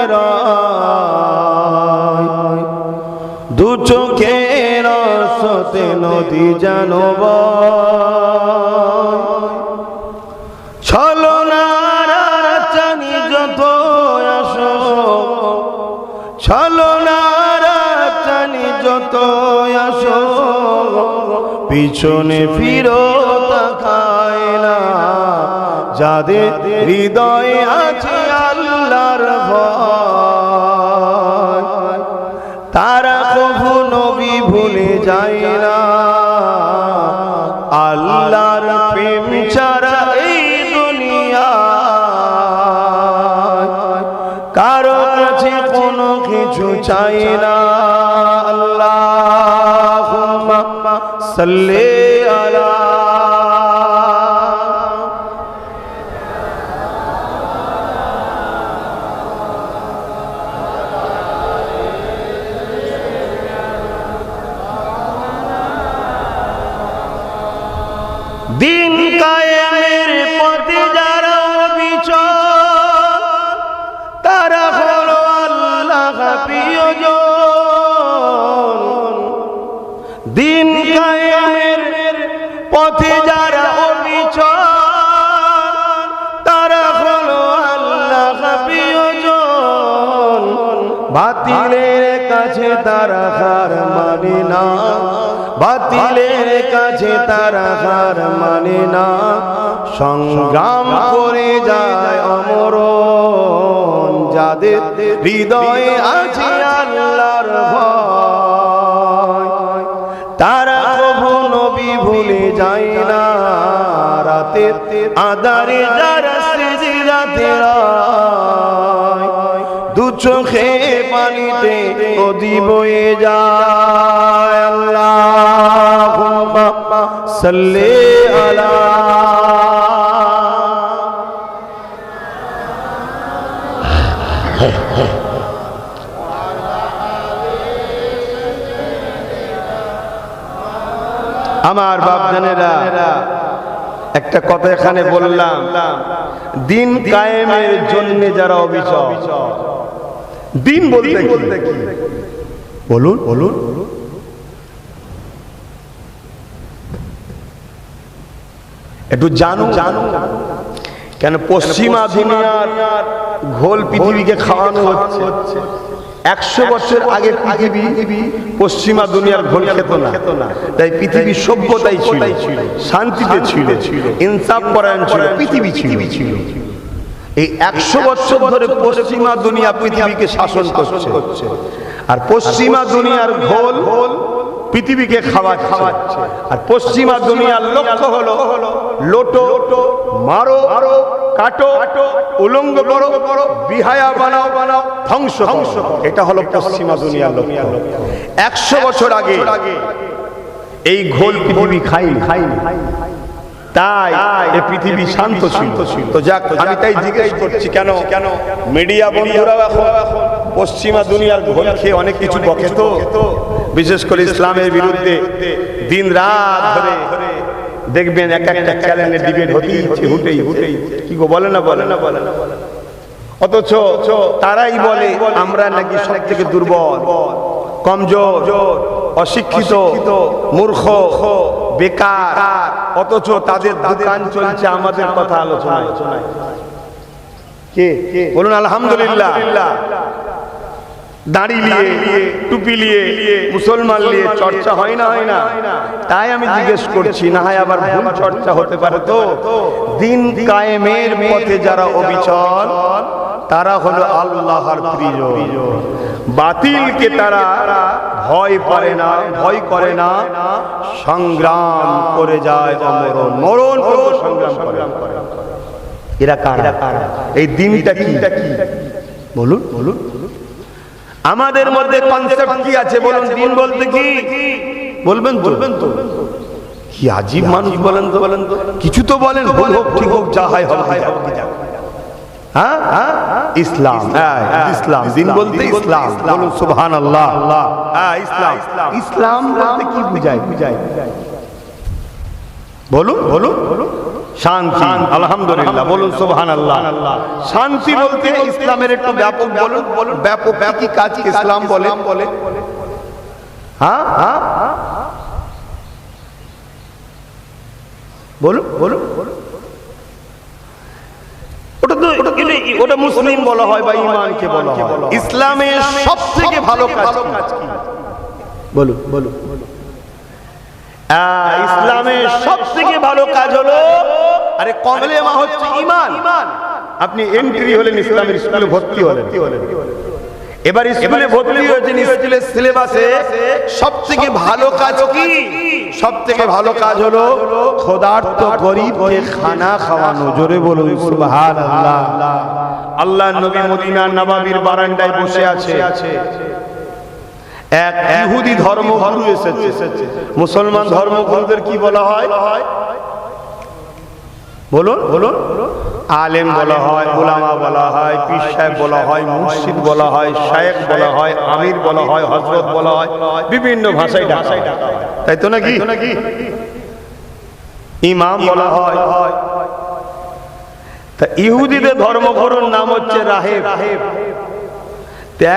দু চোখের আশাতে নদী যেন ছলনার চানি যত আসো, ছলনার চানি যত আসো, পিছনে ফিরো তাকায় না, যাদের হৃদয়ে আছে আল্লাহর ভয়, তারা কভু নবী ভুলে যায় না। আল্লাহর প্রেম ছাড়া এই দুনিয়ায় কারো কাছে কোনো কিছু চাই না। আল্লাহুম্মা সাল্লি আলা দিন কায়েমের পথে যারা অবিচল, তারা হলো আল্লাহ প্রিয়জন। দিন কায়েমের পথে যারা অবিচল, তারা হলো আল্লাহ প্রিয়জন। বাতিলের কাছে তারা হার মানে না, বাতিলের কাছে তারা হার মানে না, সংগ্রাম করে যায় অমরণ, যাদের হৃদয়ে আছে আল্লাহর ভয়, তারা কভু নবী ভুলে যায় না। রাতের আঁধারে যারা সিজদাতে দু চোখে পানিতে নদী বয়ে যায়। আল্লাহুম্মা সাল্লি আলা আমার বাপজানেরা, একটা কথা এখানে বললাম, দিন কায়েমের জন্য যারা অবিচল, দিন বলতে কি বলুন বলুন, একটু জানু জানু কেন পশ্চিমা দুনিয়ার ঘোল পৃথিবীকে খাওয়ানো হচ্ছে। 100 বছর আগে পৃথিবী পশ্চিমা দুনিয়ার ঘোল খেত না, তাই পৃথিবী সভ্যতাই ছিল, শান্তিতে ছিল, ইনসাফ পরায়ণ ছিল, পৃথিবী ছিল। এই 100 বছর ধরে পশ্চিমা দুনিয়া পৃথিবীকে শাসন করছে, আর পশ্চিমা দুনিয়ার ঘোল পৃথিবীকে খাওয়াচ্ছে। আর পশ্চিমা দুনিয়ার লক্ষ্য হলো লোটো, মারো, কাটো, উলঙ্গ করো, বিহায়া বানাও, ধ্বংস। এটা হলো পশ্চিমা দুনিয়ার লক্ষ্য। 100 বছর আগে এই ঘোল পৃথিবী খাইনি, তাই এই পৃথিবী শান্ত ছিল। তো যাক, আমি তাই জিজ্ঞেস করছি, কেন মিডিয়া বন্ধুরা এখন পশ্চিমা দুনিয়ার ঘোল খেয়ে অনেক কিছু বকে, তো বিশেষ করে ইসলামের বিরুদ্ধে দিন রাত ধরে দেখবেন এক একটা চ্যানেলে ডিবেট হতেই হুটেই কি গো, বলে না অথচ তারাই বলে আমরা নাকি সব থেকে দুর্বল, কমজোর, অশিক্ষিত, মূর্খ, বেকার। অথচ তাদের দোকান চলছে আমাদের কথা আলোচনায়। কে বলুন আলহামদুলিল্লাহ। দাড়ি নিয়ে, টুপি নিয়ে, মুসলমান নিয়ে চর্চা হয় না, হয় না? তাই আমি জিজ্ঞেস করছি, না হয় আবার ভুল চর্চা হতে পারে। তো দিন কায়েমের পথে যারা অবিচল তারা হলো আল্লাহর প্রিয়। বাতিলকে তারা ভয় পারে না, ভয় করে না, সংগ্রাম করে যায়, অমরণ মরণ পর্যন্ত সংগ্রাম করে। এরা কারা? এই দিনটা কি বলুন, বলুন। আমাদের মধ্যে কনসেপ্ট কি আছে বলুন? দিন বলতে কি বলবেন? বলবেন তো? কি আজীব মানুষ বলেন তো, বলেন তো। কিছু তো বলেন, ভুল হোক ঠিক হোক, যা হয় হবে। হ্যাঁ, ইসলাম, ইসলাম। দিন বলতে ইসলাম, বলুন সুবহানাল্লাহ। হ্যাঁ, ইসলাম। ইসলাম বলতে কি বুঝায়? বলুন, বলুন। শান্তি, আলহামদুলিল্লাহ, বলুন সুবহানাল্লাহ। শান্তি বলতে ইসলামের একটু ব্যাপক বলুন, বলুন। ব্যাপক কি কাজ ইসলাম বলে? হ্যাঁ, বলুন, বলুন। ওটা মুসলিম বলা হয় বা ঈমানকে বলা হয়। ইসলামের সবথেকে ভালো কাজ কি? বলুন, বলুন। ইসলামের সবথেকে ভালো কাজ হলো, আরে কলেমা হচ্ছে ঈমান। আপনি এন্ট্রি হলেন ইসলামের স্কুলে, ভর্তি হলেন। এবার স্কুলে ভর্তি হয়েছেন, স্কুলের সিলেবাসে সবথেকে ভালো কাজ কি? সবথেকে ভালো কাজ হলো ক্ষুধার্ত গরীবকে খানা খাওয়ানো। জোরে বলুন সুবহানাল্লাহ। আল্লাহর নবী মদিনার নবাবীর বারান্দায় বসে আছে। এক ইহুদি ধর্মগুরু এসেছে। মুসলমান ধর্মগুরুদের কি বলা হয়? বলুন, বলুন। আলেম বলা হয়, উলামা বলা হয়, পীর সাহেব বলা হয়, মুর্শিদ বলা হয়, শায়েখ বলা হয়, আমির বলা হয়, হযরত বলা হয়, বিভিন্ন ভাষায় ডাকা হয়, তাই তো নাকি? ইমাম বলা হয়। তা ইহুদিদের ধর্মগুরুর নাম হচ্ছে রাহেব।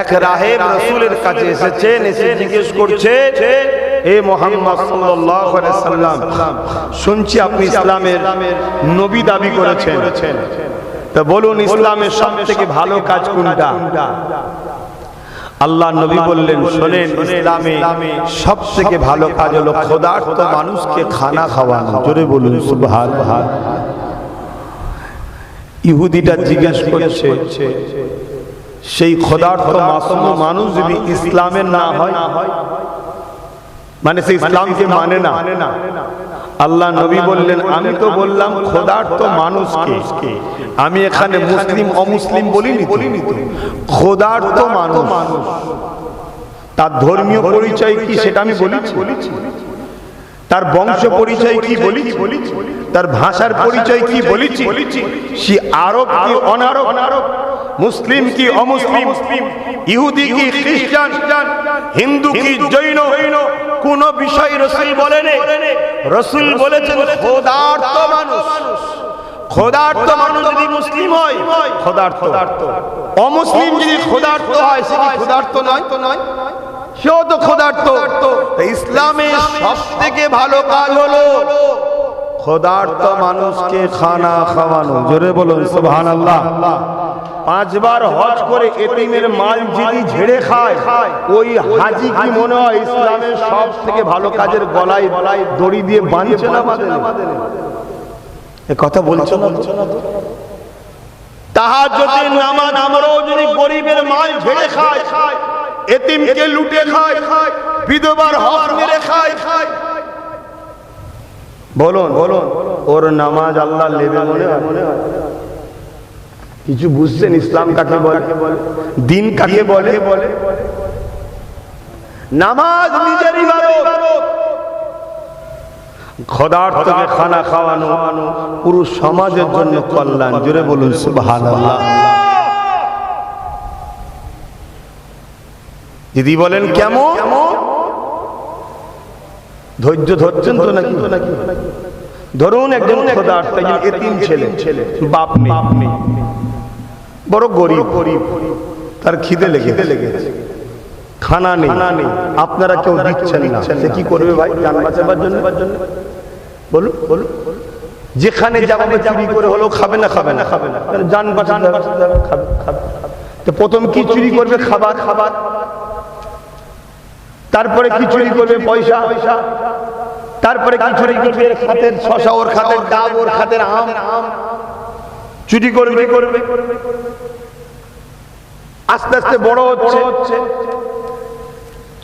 এক রাহেব রাসূলের কাছে এসেছেন, এসে জিজ্ঞেস করছে, এ মুহাম্মদ সাল্লাল্লাহু আলাইহি সাল্লাম, শুনছি আপনি ইসলামের নবী দাবি করেছেন, তা বলুন ইসলামের সবথেকে ভালো কাজ কোনটা? আল্লাহ নবী বললেন, শোনেন, ইসলামে সবথেকে ভালো কাজ হলো ক্ষুধার্ত মানুষকে খানা খাওয়ানো। জোরে বলুন সুবহানাল্লাহ। ইহুদিটা জিজ্ঞেস করছে, সেই ক্ষুধার্ত মাসুম মানুষ যদি ইসলামের না হয়, মানে সে ইসলামকে মানে না। আল্লাহ নবী বললেন, আমি তো বললাম ক্ষুধার্ত মানুষকে, আমি এখানে মুসলিম অমুসলিম বলিনি তো। ক্ষুধার্ত মানুষ, তার ধর্মীয় পরিচয় কি সেটা আমি বলেছি, তার বংশ পরিচয় কি বলেছি, তার ভাষার পরিচয় কি বলেছি, সে আরব কি অনারব, মুসলিম কি অমুসলিম, ইহুদি কি খ্রিস্টান, হিন্দু কি জৈন, কোন বিষয় রাসূল বলেন? রাসূল বলেছেন ক্ষুধার্ত মানুষ। ক্ষুধার্ত মানুষ যদি মুসলিম হয় ক্ষুধার্ত, অমুসলিম যদি ক্ষুধার্ত হয় সে কি ক্ষুধার্ত নয়? সেও তো ক্ষুধার্ত। ইসলামের সবথেকে ভালো কাজ হলো ক্ষুধার্ত মানুষকে খানা খাওয়ানো। জোরে বলুন সুবহানাল্লাহ। 5 বার হজ করে এতিমের মাল যিনি ঝেড়ে খায়, ওই হাজি কি মনে হয় ইসলামের সবথেকে ভালো কাজের গলায় দড়ি দিয়ে বাঁধছে না? এ কথা বলছো না? তাহাজ্জুদের নামাজ আমরাও যদি গরিবের মাল ঝেড়ে খাই, এতিমকে লুটে খাই, বিধবার হক মেরে খাই, বলুন ওর নামাজ আল্লাহ নেবে মনে হয়? কিছু বুঝছেন ইসলাম কাকে বলে, দিন কাকে বলে? নামাজ নিজের ইবাদত, ক্ষুধার্তকে খানা খাওয়ানো পুরো সমাজের জন্য কল্যাণ। জোরে বলুন সুবহানাল্লাহ। যদি বলেন কেমন, ধৈর্য ধরছেন তো নাকি? ধরুন একজন ক্ষুধার্ত, এতিম ছেলে, বাপ নেই, বড় গরিব, তার খিদে লেগেছে, খানা নেই, আপনারা কেউ দিচ্ছেন না, সে কি করবে ভাই জান বাঁচাবার জন্য? বলুন বলুন, যেখানে যাবে চুরি করে হলেও খাবে না, জান বাঁচাতে হবে, খাবে। তো প্রথম কি চুরি করবে? খাবার। তারপরে কি চুরি করবে? পয়সা। তারপরে কি চুরি করবে? খাতের শশা, ওর খাতের ডাব, ওর খাতের আম চুরি করবে। আস্তে আস্তে বড় হচ্ছে,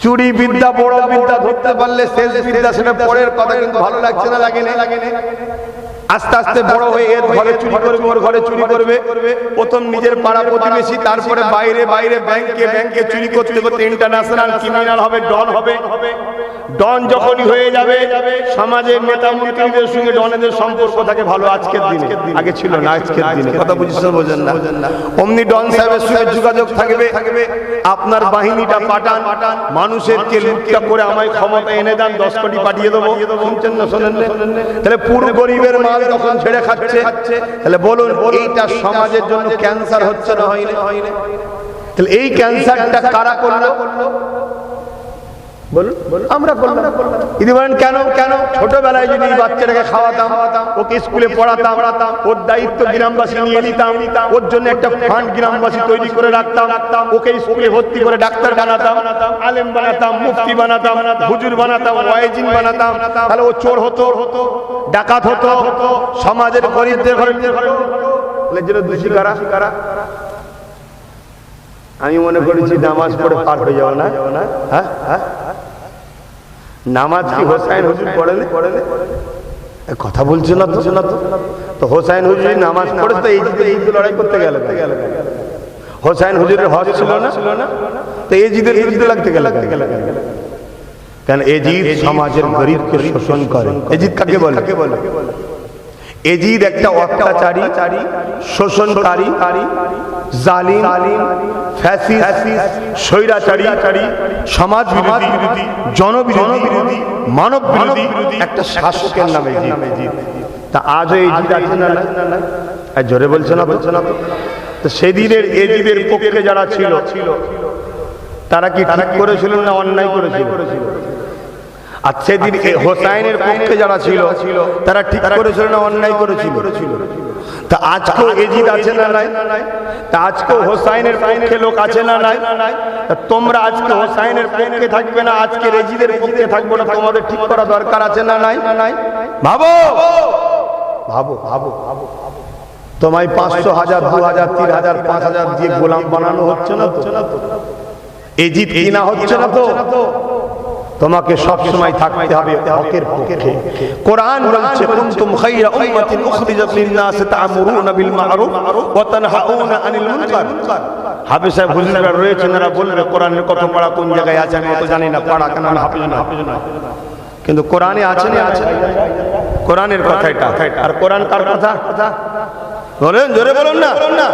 চুরি বিদ্যা, বড় বিদ্যা ধরতে পারলে শেষ বিদ্যা, সেটা পরের কথা, কিন্তু ভালো লাগছে না, লাগে না। আস্তে আস্তে বড় হয়ে এর ঘরে চুরি করবে, ওর ঘরে চুরি করবে। প্রথম নিজের পাড়া প্রতিবেশী, তারপরে বাইরে ব্যাংকে চুরি করতে করতে ইন্টারন্যাশনাল ক্রিমিনাল হবে, ডন হবে। ডন যখনই হয়ে যাবে, সমাজের নেতা মন্ত্রীদের সঙ্গে ডনেদের সম্পর্ক থাকে ভালো আজকের দিনে, আগে ছিল না আজকের দিনে, কথা বুঝছেন বোঝেন না? অমনি ডন সাহেবের সঙ্গে যোগাযোগ থাকবে, আপনার বাহিনীটা পাঠান, মানুষের কে লুটটা করে আমায় ক্ষমতা এনে দেন, 10 কোটি পাঠিয়ে দেবো। শুনছেন না? শোনেন না? তাহলে পুরো গরিবের মাল যখন ছেড়ে খাচ্ছে, তাহলে বলুন এইটা সমাজের জন্য ক্যান্সার হচ্ছে না? হয়নি? তাহলে এই ক্যান্সারটা কারা করলো? বলুন, আমরা করলাম। যদি বলেন কেন? ছোটবেলায় যদি বাচ্চাটাকে খাওয়াতাম, ওকে স্কুলে পড়াতাম, ওর দায়িত্ব গ্রামবাসী নিয়ে নিতাম, ওর জন্য একটা ফান্ড গ্রামবাসী তৈরি করে রাখতাম, ওকে স্কুলে ভর্তি করে ডাক্তার বানাতাম, আলেম বানাতাম, মুফতি বানাতাম, হুজুর বানাতাম, ওয়াইজিন বানাতাম, তাহলে ও চোর হতো, ডাকাত হতো, সমাজের গরিবদের ঘরে দোষী কারা? আমি মনে করেছি নামাজ পড়ে পার হয়ে যাও না? হ্যাঁ, নামাজ কি হোসাইন হুজুর পড়েন? কথা বলছে না তো হোসাইন হুজুর নামাজ পড়ে তো এই লড়াই করতে গেল। হোসাইন হুজুরের হজ ছিল না, তো এজিদের বিরুদ্ধে লাগতে গেল। কেন? এজিদ সমাজের গরিবকে শোষণ করে। এজিদ কাকে বলে? এজিদ একটা অত্যাচারী, শোষণকারী, জালিম, ফ্যাসিস্ট, স্বৈরাচারী, সমাজ বিরোধী, জনবিরোধী, মানব বিরোধী একটা শাসকের নাম এজিদ। তা আজও এজিদ আছে না? জোরে বলছে না? তো সেদিনের এজিদের পক্ষে যারা ছিল, তারা কি ঠিক করেছিল না অন্যায় করেছিল? আর সেদিন হোসাইনের পক্ষে যারা ছিল, তারা ঠিক করেছিল না অন্যায় করেছিল? তা আজকেও এজিদ আছে না নাই? তা আজকেও হোসাইনের পক্ষে লোক আছে না নাই? তা তোমরা আজকে হোসাইনের পক্ষে থাকবে না, আজকে এজিদের পক্ষে থাকবো না, তোমাদের ঠিক করা দরকার আছে না নাই? ভাবো। তোমায় 500, 1000, 2000, 3000, 5000 দিয়ে গোলাম বানানো হচ্ছে না তো? এজিদ কিনা হচ্ছে না তো? তোমাকে সব সময় থাকতে হবে হকের পক্ষে। কোরআন বলছে কুনতুম খায়রা উম্মাতিন উখরিজাত লিন-নাস তা'মুরুনা বিল মা'রুফ ওয়া তানহাউনা আনিল মুনকার। হাফেজ সাহেব হুজুররা রয়েছেন, এরা বলবে কোরআনের কত পড়া কোন জায়গায় আছে আমি অত জানি না, পড়া কেন হাফেজ না, কিন্তু কোরআনে আছে না? আছে। কোরআনের কথা এটা। আর কোরআন কার কথা? বলেন, জোরে বলুন না।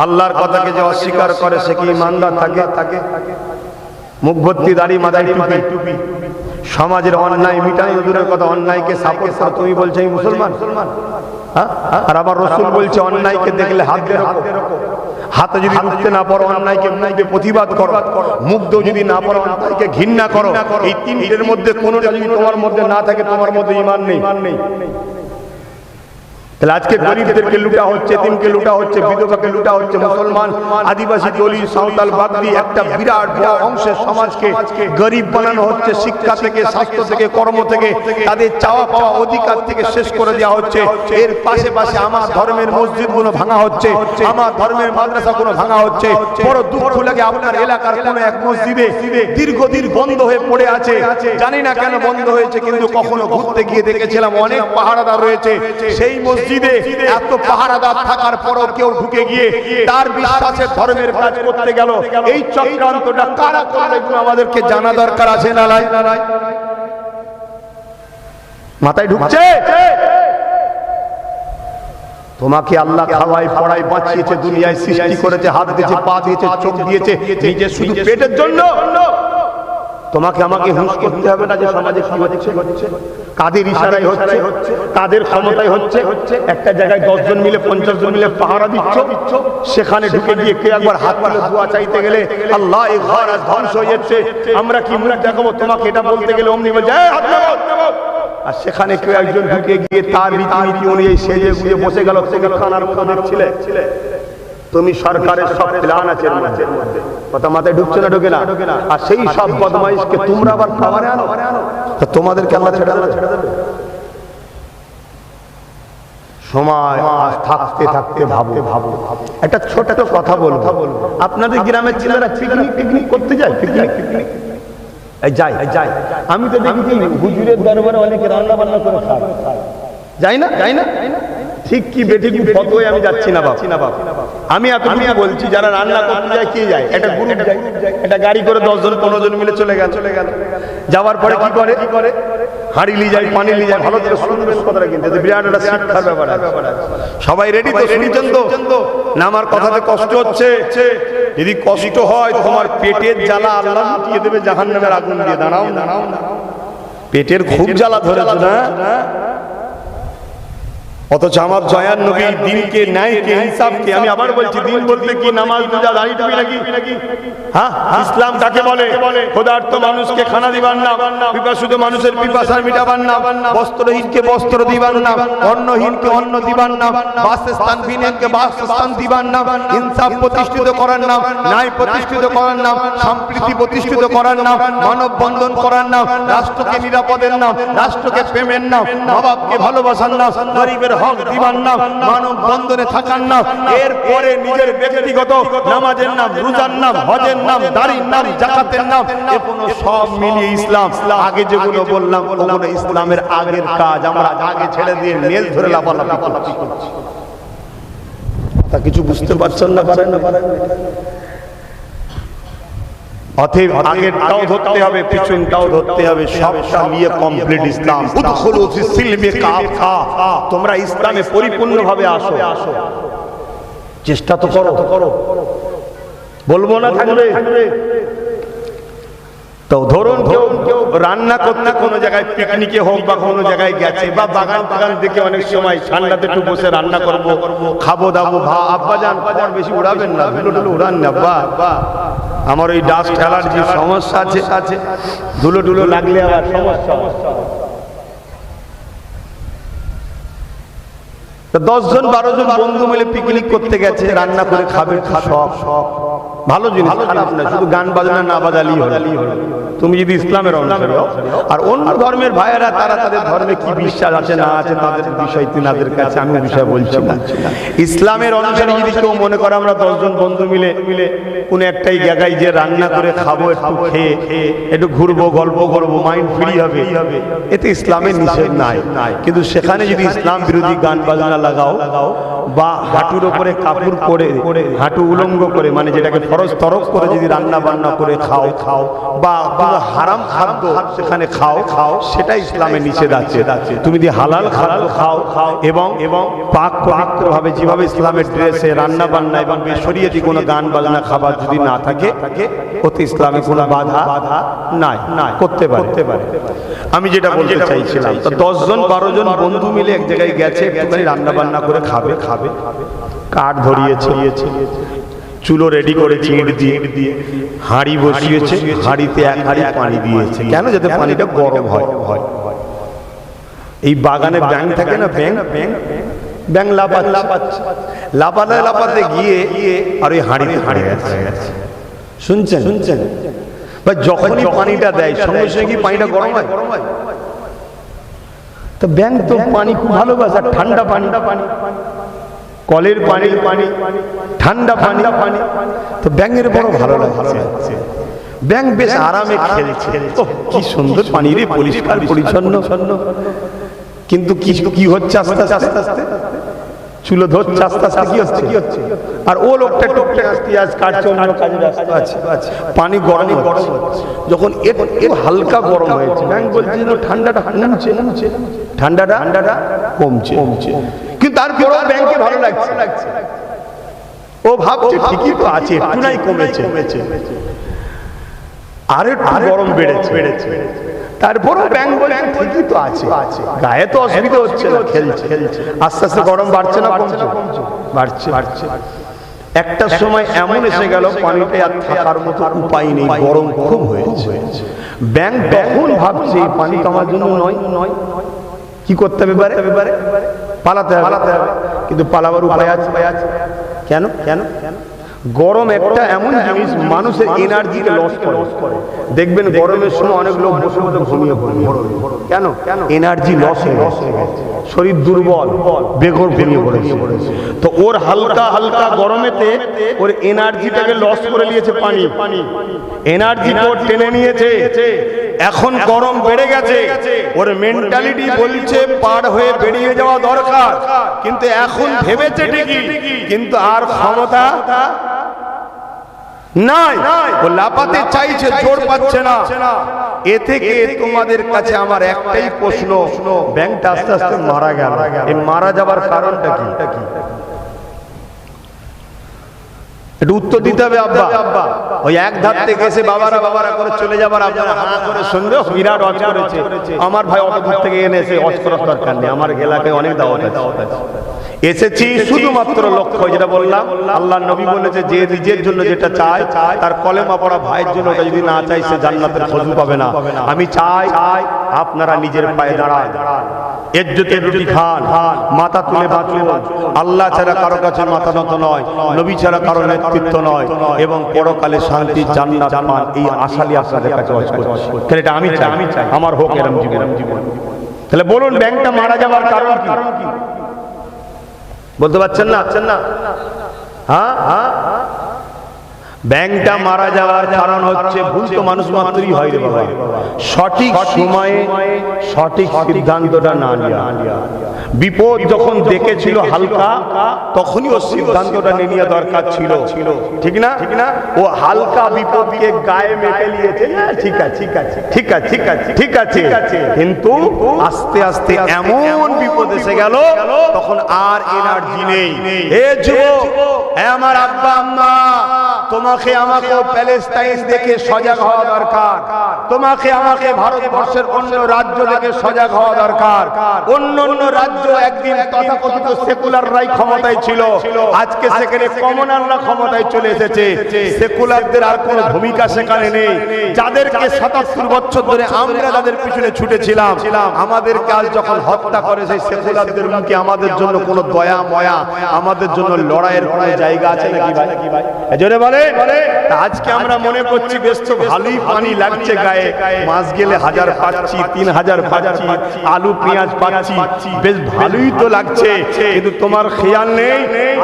আল্লাহর কথাকে যে অস্বীকার করে সে কি ইমানদার থাকে? মুখ ভর্তি দাড়ি, মাথায় টুপি, সমাজের অন্যায় মিটানো দূরের কথা, অন্যায়কে সাপোর্ট করে তুমি বলছো এই মুসলমান? আর আবার রাসূল বলছে অন্যায়কে দেখলে হাত দিয়ে রাখো, হাতে যদি রুখতে না পারো অন্যায়কে মুখে প্রতিবাদ করো, মুখ দিয়ে যদি না পারো অন্যায়কে ঘৃণা করো। এই তিনটের মধ্যে কোনোটা যদি তোমার মধ্যে না থাকে, তোমার মধ্যে ঈমান নেই। তাহলে আজকে গরিবদেরকে লুটা হচ্ছে, এতিমকে লুটা হচ্ছে, বিধবাকে লুটা হচ্ছে, মুসলমান, আদিবাসী, দলিত, সাঁওতাল, বাগদি একটা বিরাট বড় অংশের সমাজকে গরিব বানানো হচ্ছে। শিক্ষা থেকে, স্বাস্থ্য থেকে, কর্ম থেকে, তাদের চাওয়া পাওয়া অধিকার থেকে শেষ করে দেওয়া হচ্ছে। এর পাশে আমার ধর্মের মসজিদগুলো ভাঙা হচ্ছে, আমার ধর্মের মাদ্রাসাগুলো ভাঙা হচ্ছে। বড় দুঃখ লাগে, আপনার এলাকার কোনো এক মসজিদে দীর্ঘদিন বন্ধ হয়ে পড়ে আছে, জানি না কেন বন্ধ হয়েছে, কিন্তু কখনো ঘুরতে গিয়ে দেখেছিলাম অনেক পাহারাদার রয়েছে। সেই মসজিদে এত পাহারাদার থাকার পরও কেউ ঢুকে গিয়ে তার বিশ্বাসের ধর্মের কাজ করতে গেল। এই চক্রান্তটা কারা করলো এগুলো আমাদেরকে জানা দরকার আছে না নাই? মাথায় ঢুকছে? তোমাকে আল্লাহ খাওয়ায়, পড়ায়, বাঁচিয়েছে, দুনিয়ায় সৃষ্টি করেছে, হাত দিয়েছে, পা দিয়েছে, চোখ দিয়েছে, নিজে শুধু পেটের জন্য? তোমাকে আমাকে হুঁশ করতে হবে না যে সমাজে কি হচ্ছে, কাদের ইশারায় হচ্ছে, কাদের ক্ষমতায় হচ্ছে। একটা জায়গায় 10 জন মিলে 50 জন মিলে পাহারা দিচ্ছ, সেখানে ঢুকে গিয়ে কেউ একবার হাত তুলে দোয়া চাইতে গেলে আল্লাহ এই ঘর আজ ধ্বংস হয়ে যাচ্ছে, আমরা কি মুখ দেখাবো, তোমাকে এটা বলতে গেলে অমনি বলছে হাত নামাও। আর সেখানে কেউ একজন ঢুকে গিয়ে তার রীতিনীতি অনুযায়ী সেজে গুজে বসে গেল, তুমি খানার মতো দেখছিলে, তুমি সরকারের সব প্ল্যান আছে কথা মাথায় ঢুকছে না, ঢুকে না। আর সেই সব বদমাইশকে তোমরা আবার খাবারে আনো, তোমাদেরকে আল্লাহ ছেড়ে দেবে? সময় থাকতে থাকতে ভাবো। একটা ছোট কথা বলবো, আপনাদের গ্রামের ছেলেরা পিকনিক করতে যায়, পিকনিক যায়। আমি তো দেখি হুজুরের দরবারে অনেকে রান্না বান্না করে খায়, যাই না ঠিক কি বেঠিক ফতোয় আমি যাচ্ছি না বাপ। আমি এতটুকু বলছি, যারা রান্না করতে যায় কে যায়, একটা গ্রুপ যায়, একটা গাড়ি করে 10 জন 15 জন মিলে চলে গেল। যাওয়ার পরে কি করে, হাঁড়ি নিয়ে যায়, পানি নিয়ে যায়। ভালো করে শুনবেন কথাটা, কিন্তু বিরাট একটা শিক্ষার ব্যাপার। সবাই রেডি তো? শুনছেন তো? না আমার কথাতে কষ্ট হচ্ছে? যদি কষ্ট হয়, তোমার পেটের জ্বালা আল্লাহ মিটিয়ে দেবে জাহান্নামের আগুন দিয়ে। দাঁড়াও, পেটের খুব জ্বালা ধরেছে না? অথচ আমার জয়ান নবী দিনকে, ন্যায়কে, ইনসাফকে, আমি আবার বলছি, দিন বলতে কি নামাজ, রোজা, দাড়ি টুপি নাকি? হ্যাঁ, ইসলাম কাকে বলে? ক্ষুধার্ত মানুষকে খানা দিবার না, পিপাসুত মানুষের পিপাসা মিটাবার না, বস্ত্রহীনকে বস্ত্র দিবার না, অন্নহীনকে অন্ন দিবার না, বাসস্থানহীনকে বাসস্থান দিবার না, ইনসাফ প্রতিষ্ঠিত করার নাম, ন্যায় প্রতিষ্ঠিত করার নাম, সম্প্রীতি প্রতিষ্ঠিত করার নাম, মানববন্ধন করার নাম, রাষ্ট্রকে নিরাপদের নাম, রাষ্ট্রকে প্রেমের নাম, মা বাপকে ভালোবাসার নাম, গরিবের হক দিবার নাম, মানব বন্ধনে থাকার নাম। এরপরে নিজের ব্যক্তিগত নামাজের নাম, রোজার নাম, হজের নাম, দাড়ির নাম, জাকাতের নাম, এগুলো সব মিলিয়ে ইসলাম। আগে যেগুলো বললাম ওগুলো ইসলামের আগের কাজ, আমরা আগে ছেড়ে দিয়ে নেল ধরে লাফালাফি করছি। তা কিছু বুঝতে পারছেন না? পারেন না? অতএব আগেরটাও ধরতে হবে, পিছনটাও ধরতে হবে, সবটা নিয়ে কমপ্লিট ইসলাম। উদখুলু ফিস সিলমি কাফা, তোমরা ইসলামে পরিপূর্ণভাবে আসো। চেষ্টা তো করো, বলবো না থাকবে তো। ধরুন কেউ রান্না করতে কোনো জায়গায় পিকনিকে হোক বা কোনো জায়গায় গেছে, বা বাগান দেখে অনেক সময় ঠান্ডাতে একটু বসে রান্না করবো, খাবো দাবো, আব্বা যান খবর বেশি উড়াবেন না, ধুলো উড়ান না, বা আমার ওই ডাস্ট অ্যালার্জির সমস্যা আছে, ধুলো লাগলে আবার সমস্যা। 10 জন 12 জন বন্ধু মিলে পিকনিক করতে গেছে, রান্না করে খাবে, সব ভালো জিনিস, খারাপ না, শুধু গান বাজনা না বাজালেই হলো। তুমি যদি ইসলামের অনুসারী হও, আর অন্য ধর্মের ভাইয়েরা তারা তাদের ধর্মে কি বিশ্বাস আছে না আছে তাদের বিষয় তিনাদের কাছে, আমি বিষয় বলছি না। ইসলামের অনুসারী যদি কেউ মনে করে আমরা 10 জন বন্ধু মিলে কোন একটাই জায়গায় যে রান্না করে খাবো, একটু খেয়ে একটু ঘুরবো, গল্প করবো, মাইন্ড ফ্রি হবে, এতে ইসলামের নিষেধ নাই। কিন্তু সেখানে যদি ইসলাম বিরোধী গান বাজনা লাগাও, বা হাঁটুর উপরে কাপড় পরে, হাঁটু উলঙ্গ করে, মানে যেটাকে ফরজ তরক করে যদি রান্না বান্না করে খাও, বা হারাম খাদ্য সেখানে খাও, সেটা ইসলামে নিষেধ আছে। তুমি যদি হালাল খাও এবং পাক পবিত্র ভাবে, যেভাবে ইসলামের ড্রেসে রান্না বান্না এবং শরীয়তি কোনো গান বাজনা খাবার যদি না থাকে, ওতে ইসলামে কোনো বাধা নাই, করতে পারে। আমি যেটা বলতে চাইছিলাম, 10 জন 12 জন বন্ধু মিলে এক জায়গায় গেছে, একটুখানি রান্না বান্না করে খাবে, কাঠ ধরিয়েছে, চুলো রেডি করে চিঁড় দিয়ে হাঁড়ি বসিয়েছে, হাঁড়িতে 1 হাঁড়ি পানি দিয়েছে, কেন? যাতে পানিটা গরম হয়। এই বাগানে ব্যাঙ থাকে না, ব্যাঙ লাপাতে গিয়ে আর ওই হাঁড়িতে হাঁড়ি গেছে। শুনছেন? বা যখনই পানিটা দেয় সঙ্গে সঙ্গে পানিটা গরম হয়। তো ব্যাঙ তো পানি খুব ভালোবাসে, ঠান্ডা পানি, কলের পানি, ঠান্ডা পানি, তো ব্যাঙের বড় ভালো লাগছে। ব্যাঙ বেশ আরামে খেলছে, কি সুন্দর পানি রে, পরিষ্কার পরিচ্ছন্ন। কিন্তু কি হচ্ছে আস্তে আস্তে চুলো ধরছে, আস্তে আস্তে কি হচ্ছে, আর ও লোকটা টুকটাক পেঁয়াজ কাটছে, অন্য কাজে ব্যস্ত আছে। পানি গরম হচ্ছে, যখন একটু হালকা গরম হয়েছে, ব্যাঙ বলছে ঠান্ডাটা কমছে। কিন্তু তারপরেও ব্যাংকে ভালো লাগছে, ও ভাবছে ঠিকই তো আছে, একটু নাই কমেছে। আর একটু গরম বেড়েছে। তারপরও ব্যাংক বলছে ঠিকই তো আছে, গায়ে তো অসুবিধা হচ্ছে না, খেলছে। আস্তে আস্তে গরম বাড়ছে না কমছে? বাড়ছে। একটা সময় এমন এসে গেল পানিতে আর থাকার মতো উপায় নেই, গরম খুব হয়েছে। ব্যাংক তখন ভাবছে এই পানি তো আমার জন্য নয়, কি করতে হবে এবারে? পালাতে হবে। কিন্তু পালাবার উপায় আছে? কেন? গরম একটা এমন জিনিস মানুষের এনার্জিকে লস করে। দেখবেন গরমের সময় অনেক লোক বসে বসে ঘুমিয়ে পড়ে। কেন? এনার্জি লস হয়ে গেছে, শরীর দুর্বল, বেঘর ঘুমিয়ে পড়েছে। তো ওর হালকা হালকা গরমেতে ওর এনার্জিটাকে লস করে নিয়েছে পানি, এনার্জি কোড টেনে নিয়েছে। এখন গরম বেড়ে গেছে, ওর মেন্টালিটি বলছে পার হয়ে বেরিয়ে যাওয়া দরকার, কিন্তু এখন ভেবেছে ঠিকই, কিন্তু আর ক্ষমতা নাই, ও লাপাতে চাইছে, জোর পাচ্ছে না। এ থেকে তোমাদের কাছে আমার একটাই প্রশ্ন, ব্যাংকটা আস্তে আস্তে মারা গেল, এই মারা যাবার কারণটা কি? একটু উত্তর দিতে হবে আব্বা। ওই এক ধার থেকে এসে বাবারা করে চলে যাবার আপনারা হাঁ করে শুনবে বিরাট অজ করেছে। আমার ভাই অত দূর থেকে এনেছে, অজ করার দরকার নেই, আমার এলাকায় অনেক দাওয়াত আছে। এসেছি শুধুমাত্র লক্ষ্য, যেটা বললাম, আল্লাহ নবী বলেছে যে নিজের জন্য যেটা চায়, তার কলেমা পড়া ভাইয়ের জন্য ওটা যদি না চাই সে জান্নাতের খুশবু পাবে না। আমি চাই আপনারা নিজের পায়ে দাঁড়ান, ইজ্জতের রুটি খান, মাথা তুলে বাঁচুন। আল্লাহ ছাড়া কারো কাছে মাথা নত নয়, নবী ছাড়া কারো নেতৃত্ব নয়, এবং পরকালে শান্তি জান্নাত পান, এই আশালি আপনাদের কাছে ওয়াজ করছি। এটা আমি চাই, আমার হোক এরকম জীবন। তাহলে বলুন ব্যাংকটা মারা যাওয়ার কারণ কি? বলতে পারছেন না? হ্যাঁ, ব্যাংকটা মারা যাওয়ার কারণ হচ্ছে ভুল তো মানুষ মাত্রই হয় রে বাবা, সঠিক সময়ে সঠিক সিদ্ধান্তটা না নেওয়া। বিপদ যখন দেখেছিল হালকা, তখনই ও সিদ্ধান্তটা নেওয়া দরকার ছিল, ঠিক না? ও হালকা বিপদকে গায়ে মেখে নিয়েছে, ঠিক আছে, কিন্তু আস্তে আস্তে এমন বিপদ এসে গেল তখন আর এনার্জি নেই। এ যুবক, আমার আব্বা আম্মা, তোমাকে আমাকে প্যালেস্টাইন দেখে সজাগ হওয়া দরকার, তোমাকে আমাকে ভারতবর্ষের অন্য রাজ্য দেখে সজাগ হওয়া দরকার। অন্য রাজ্য একদিন তথাকথিত সেকুলাররাই ক্ষমতায় ছিল, আজকে সেখানে কমনাররা ক্ষমতায় চলে এসেছে। সেকুলারদের আর কোনো ভূমিকা সেখানে নেই। যাদেরকে ৭৭ বছর ধরে আমরা যাদের পিছনে ছুটেছিলাম, আমাদেরকে আজ যখন হত্যা করে সেই সেকুলারদের মুখে আমাদের জন্য কোনো দয়া ময়া, আমাদের জন্য লড়াইয়ের কোনো জায়গা আছে নাকি ভাই? জোরে বলে। আজকে আমরা মনে করছি বেশ তো ভালোই পানি লাগছে গায়ে, মাস গেলে 1000 পাচ্ছি, 3000 পাচ্ছি, আলু পেঁয়াজ পাচ্ছি, বেশ ভালোই তো লাগছে, কিন্তু তোমার খেয়াল নেই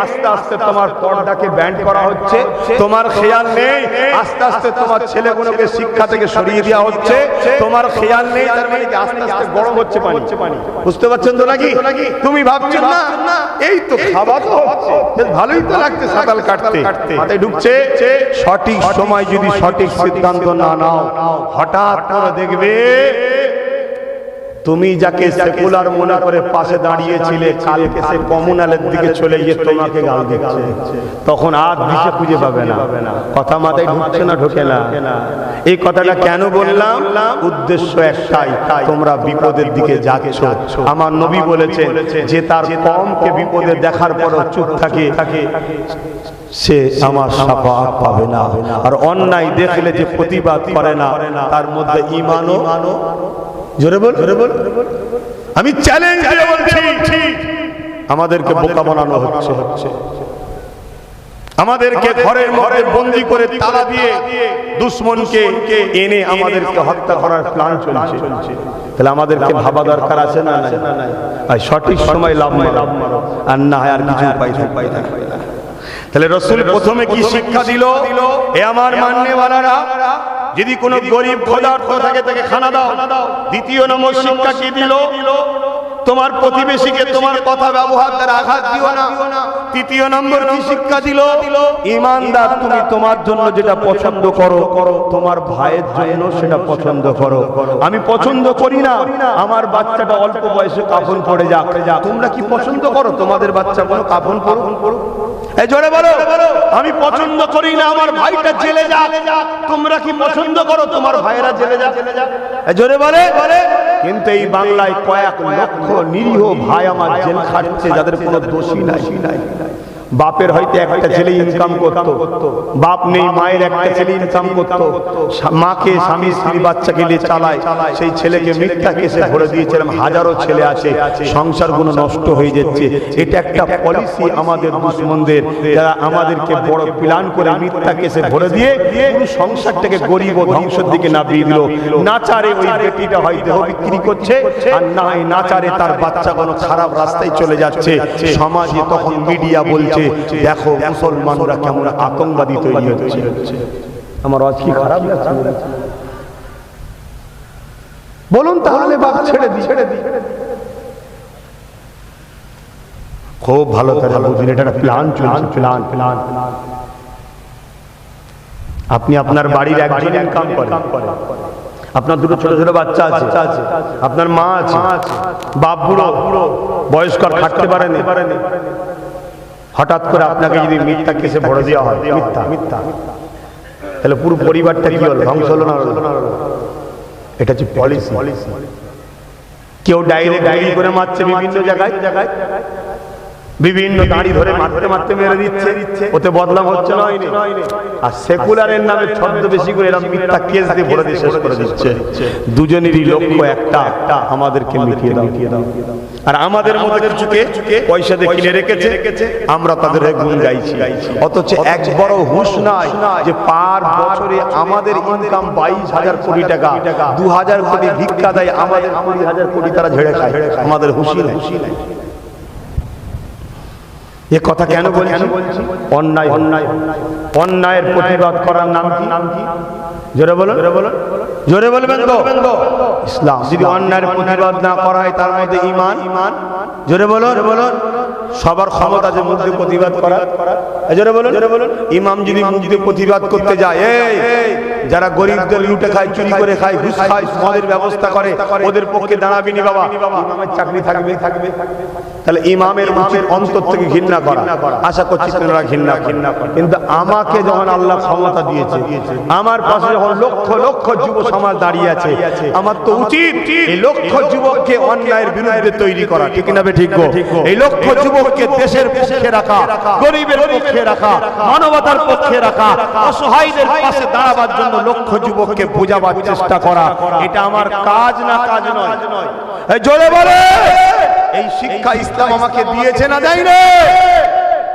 আস্তে আস্তে তোমার পর্দাকে ব্যান্ড করা হচ্ছে, তোমার খেয়াল নেই আস্তে আস্তে তোমার ছেলেগুলোকে শিক্ষা থেকে সরিয়ে দেওয়া হচ্ছে, তোমার খেয়াল নেই তার মানে কি আস্তে আস্তে গরম হচ্ছে পানি। বুঝতে পারছেন তো নাকি? তুমি ভাবছো না এই তো খাওয়া তো হচ্ছে, বেশ ভালোই তো লাগছে সাঁতাল কাটতে, মাথায় ঢুকছে। সঠিক সময় যদি সঠিক সিদ্ধান্ত না নাও, হঠাৎ করে দেখবে তুমি যাকে সেকুলার মনে করে পাশে দাঁড়িয়েছিলে, কালকে সে কমিউনালের দিকে চলে গিয়ে তোমাকে গাল দিচ্ছে, তখন আর দিশে খুঁজে পাবে না। কথা মাথায় ঢুকছে না? ঢোকে না। এই কথাটা কেন বললাম? উদ্দেশ্য একটাই, তোমরা বিপদের দিকে যাচ্ছ। আমার নবী বলেছেন যে তার কমকে বিপদে দেখার পরও চুপ থাকে, সে আমার শাফাআত পাবে না। আর অন্যায় দেখলে যে প্রতিবাদ করে না, তার মধ্যে ঈমানও, জোরে বল, আমি চ্যালেঞ্জ দিয়ে বলছি, আমাদেরকে বোকা বানানো হচ্ছে, আমাদেরকে ঘরের মধ্যে বন্দী করে তালা দিয়ে দুশমনকে এনে আমাদেরকে হত্যা করার প্ল্যান চলছে। তাহলে আমাদেরকে ভাবা দরকার আছে না? নাই। সঠিক সময় লাভ মারো, আর না হয় আর কিছু উপায় না। তাহলে রাসূল প্রথমে কি শিক্ষা দিল? এ আমার মাননেওয়ালারা, যদি কোনো গরিব ক্ষুধার্ত থাকে তাকে খানা দাও। দ্বিতীয় নম্বর শিক্ষা কি দিল? তোমার প্রতিবেশীকে তোমার কথা ব্যবহার দ্বারা আঘাত দিও না। তৃতীয় নম্বর কি শিক্ষা দিল? ঈমানদার তুমি তোমার জন্য যেটা পছন্দ করো তোমার ভাইয়ের জন্য সেটা পছন্দ করো। আমি পছন্দ করি না আমার বাচ্চাটা অল্প বয়সে কাফন পড়ে যাক, তোমরা কি পছন্দ করো তোমাদের বাচ্চা কোনো কাফন পড়ুক? এই জোরে বলো। আমি পছন্দ করি না আমার ভাইটা জেলে যাক, তোমরা কি পছন্দ করো তোমার ভাইয়েরা জেলে যাক? এই জোরে বলে। কিন্তু এই বাংলায় কয়েক লক্ষ নিরীহ ভাই আমার জেল খাটছে যাদের কোনো দোষী নাই। বাপের হয়তো একটা ছেলে ইনকাম করত, বাপ নেই মায়ের একটা ছেলে ইনকাম করত, মাকে স্বামী স্ত্রী বাচ্চাকে নিয়ে চালায়, সেই ছেলেকে মিথ্যা কেসে ভরে দিয়েছিলাম। হাজারো ছেলে আছে সংসারগুলো নষ্ট হয়ে যাচ্ছে। এটা একটা পলিসি আমাদের দুশমনদের, যারা আমাদেরকে বড় প্ল্যান করে মিথ্যা কেসে ভরে দিয়ে পুরো সংসারটাকে গরিব ও ধ্বংসের দিকে নামিয়ে দিল। নাচারে ওই বেটিটা হয় দেহ বিক্রি করছে, আর না হয় নাচারে তার বাচ্চা কোনো খারাপ রাস্তায় চলে যাচ্ছে। সমাজে তখন মিডিয়া বলছে দেখো মুসলমানরা কেমন আতঙ্কবাদী তৈরি হচ্ছে। আমার আজ কি খারাপ লাগছে বলুন? তাহলে বাপ ছেড়ে দি। খুব ভালো করে বুঝুন, এটা একটা প্ল্যান চলছে, প্ল্যান। আপনি আপনার বাড়ির একজন ইনকাম করেন, আপনার দুটো ছোট ছোট বাচ্চা আছে, আপনার মা আছে, বাপ বুড়ো বয়স্ক খাটতে পারেনি, হঠাৎ করে আপনাকে যদি মিথ্যা কেসে ভরে দেওয়া হয়, মিথ্যা, তাহলে পুরো পরিবারটা কি হলো? ধ্বংস হলো না? এটা হচ্ছে পলিসি। কেউ ডাইরেক্ট করে মারছে বিভিন্ন জায়গায়, বিভিন্ন দাঁড়ি ধরে মারতে মেরে দিচ্ছে, ওতে বদনাম হচ্ছে না? আর সেকুলারের নামে ছদ্মবেশী করে এরা মিথ্যা কেস দিয়ে ভরে দিয়ে শেষ করে দিচ্ছে। দুজনেরই লক্ষ্য একটা, আমাদেরকে মিটিয়ে দাও। আর আমাদের মধ্যে কিছুকে পয়সা দিয়ে কিনে রেখেছে, আমরা তাদের গুণ গাইছি। অথচ এক বড় হুঁশ নাই যে পার বছরে আমাদের ইনকাম 22,000 কোটি টাকা, 2,000 কোটি ভিক্ষা দেয়, আমাদের 20,000 কোটি তারা ঝেড়ে খায়। আমাদের হুঁশই নাই। এ কথা কেন বলছি? অন্যায়ের প্রতিবাদ করার নাম কি? জোরে বলবেন তো? ইসলাম। যদি অন্যায়ের প্রতিবাদ না করা হয় তার মধ্যে ঈমান। জোরে বলুন। সবার ক্ষমতা আছে মুখ দিয়ে প্রতিবাদ করা। জোরে বলুন। ইমাম যদি মুখ দিয়ে প্রতিবাদ করতে যায়, এই যারা গরিবদের লুটে খায়, চুরি করে খায়, ঘুষ খায়, মদের ব্যবস্থা করে, ওদের পক্ষে দাঁড়াবি নি বাবা, ইমামের চাকরি থাকবে। তাহলে ইমামের অন্তর থেকে ঘৃণা করা, আশা করছি আপনারা ঘৃণা করেন। কিন্তু আমাকে যখন আল্লাহ ক্ষমতা দিয়েছে, আমার পাশে যখন লক্ষ লক্ষ যুব সমাজ দাঁড়িয়ে আছে, আমার তো উচিত এই লক্ষ যুবককে অন্যায়ের বিরুদ্ধে তৈরি করা। ঠিক না? ঠিক। এই লক্ষ যুবককে দেশের পক্ষে রাখা, গরিবের পক্ষে রাখা, মানবতার পক্ষে রাখা, অসহায়দের পাশে দাঁড়াবার জন্য লক্ষ যুবককে বোঝাবার চেষ্টা করা, এটা আমার কাজ না? কাজ নয়। জোরে বলে। এই শিক্ষা ইসলাম আমাকে দিয়েছে না দেয় না?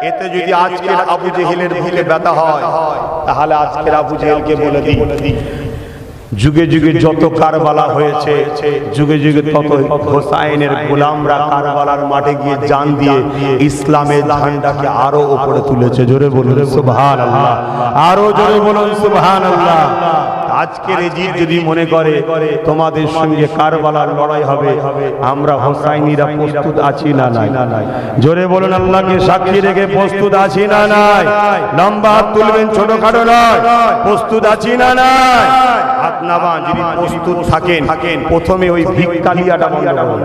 এতে যদি আজকের আবু জেহেলের বুকে ব্যথা হয়, তাহলে আজকের আবু জেহেলকে বলে দিই, যুগে যুগে যত কারবালা হয়েছে, যুগে যুগে তত হোসাইনের গোলামরা কারবালার মাঠে গিয়ে জান দিয়ে ইসলামের ঝান্ডাকে আরো উপরে তুলেছে। জোরে বলুন সুবহানাল্লাহ। আরো জোরে বলুন সুবহানাল্লাহ। আজকের এই জিদ যদি মনে করে তোমাদের সঙ্গে কারবালার লড়াই হবে, আমরা হোসাইনিরা প্রস্তুত আছি না নাই? জোরে বলুন আল্লাহকে সাক্ষী রেখে প্রস্তুত আছি না নাই? লম্বা হাত তুলবেন, ছোটখাটো নয়। প্রস্তুত আছি না নাই? হাত নামান। যদি প্রস্তুত থাকেন, প্রথমে ওই ভিক্ষা লিয়াটা বন্ধ করুন,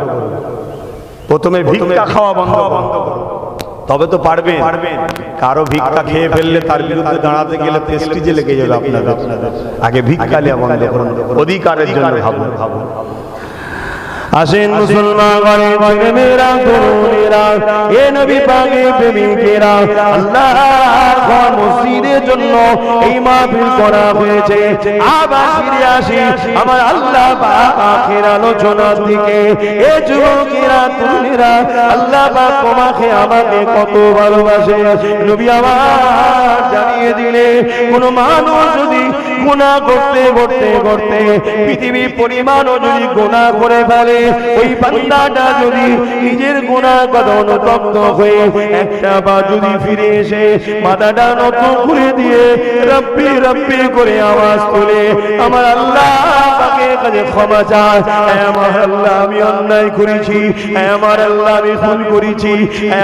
প্রথমে ভিক্ষা খাওয়া বন্ধ করুন, তবে তো পারবেন। কারো ভিক্ষা খেয়ে ফেললে তার বিরুদ্ধে দাঁড়াতে গেলে প্রেস্টিজে লেগে যাবে আপনাদের। আগে ভিক্ষা লিয়া বন্ধ করুন, অধিকারের জন্য ভাবুন। আসেন মুসলমান ঘরে মেরা তরুণেরা, এ নবী পাকের প্রেমিকেরা, আল্লাহর ঘর মসজিদের জন্য এই মাহফিল করা হয়েছে। আবার ফিরে আসি আমার আল্লাহ পাকের আলোচনার দিকে। এ যুবকেরা, তরুণেরা, আল্লাহ পাক তোমাকে আমাকে কত ভালোবাসে। নবী আমার জানিয়ে দিলে কোন মানুষ যদি গুনাহ করতে করতে করতে পৃথিবী পরিমাণও যদি গুনাহ করে ফেলে, ওই বান্দাটা যদি নিজের গুনাহ কথা অনুতপ্ত হয়ে একটা বার যদি ফিরে এসে মাথাটা নত করে দিয়ে রব্বি রব্বি করে আওয়াজ তুলে আমার আল্লাহ পাকের কাছে ক্ষমা চায়, আমার আল্লাহ আমি অন্যায় করেছি, আমার আল্লাহ আমি ভুল করেছি,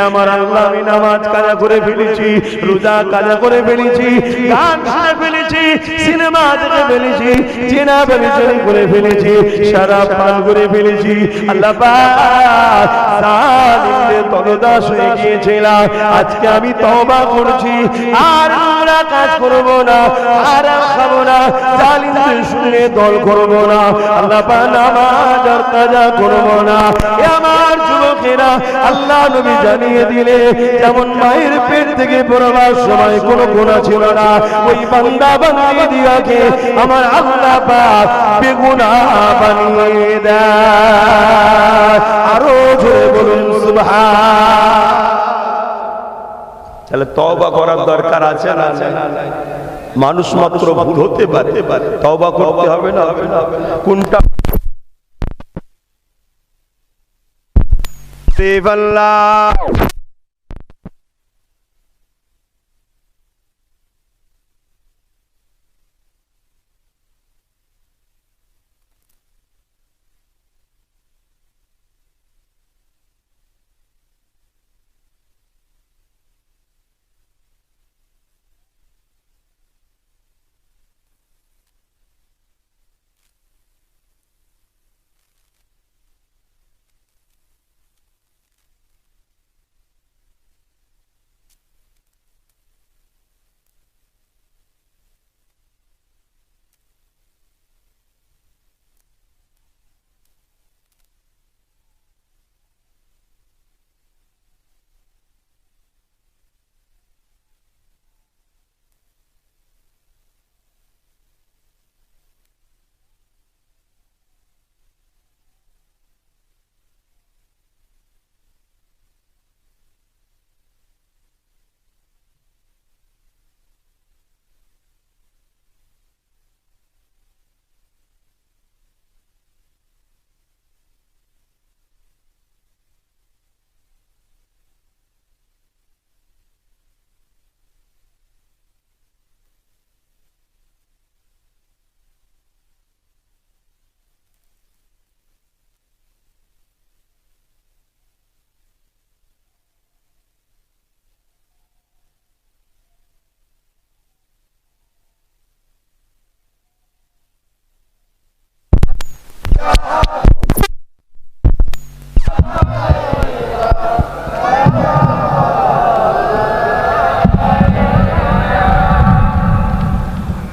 আমার আল্লাহ আমি নামাজ কাজা করে ফেলেছি, রোজা কাজা করে ফেলেছি, গান শুনে ফেলেছি, সিনেমা দেখে ফেলেছি, চেনা ব্যবচারী করে ফেলেছি, শরাব পান করে ফেলেছি, আল্লাহ পাক জালিমদের তলদাস হয়ে গিয়েছিলাম, আজকে আমি তওবা করছি, আর আমরা কাজ করব না, হারাম খাবো না, জালিমদের সঙ্গে দল করব না, আল্লাহ পাক নামাজ আর কাজা করব না। এ আমার যুবকেরা, আল্লাহ নবী জানিয়ে দিলে যেমন মায়ের পেট থেকে বেরোবার সময় কোনো গুনাহ ছিল না, ওই বান্দা বান্দি দিয়াকে আমার আল্লাহ পাক বেগুনাহ বানিয়ে দেয়। আরো জোরে বলুন সুবহান। তাহলে তওবা করার দরকার আছে না? মানুষ মাত্র ভুল হতে পারে, তওবা করতে হবে না? কোনটা আল্লাহ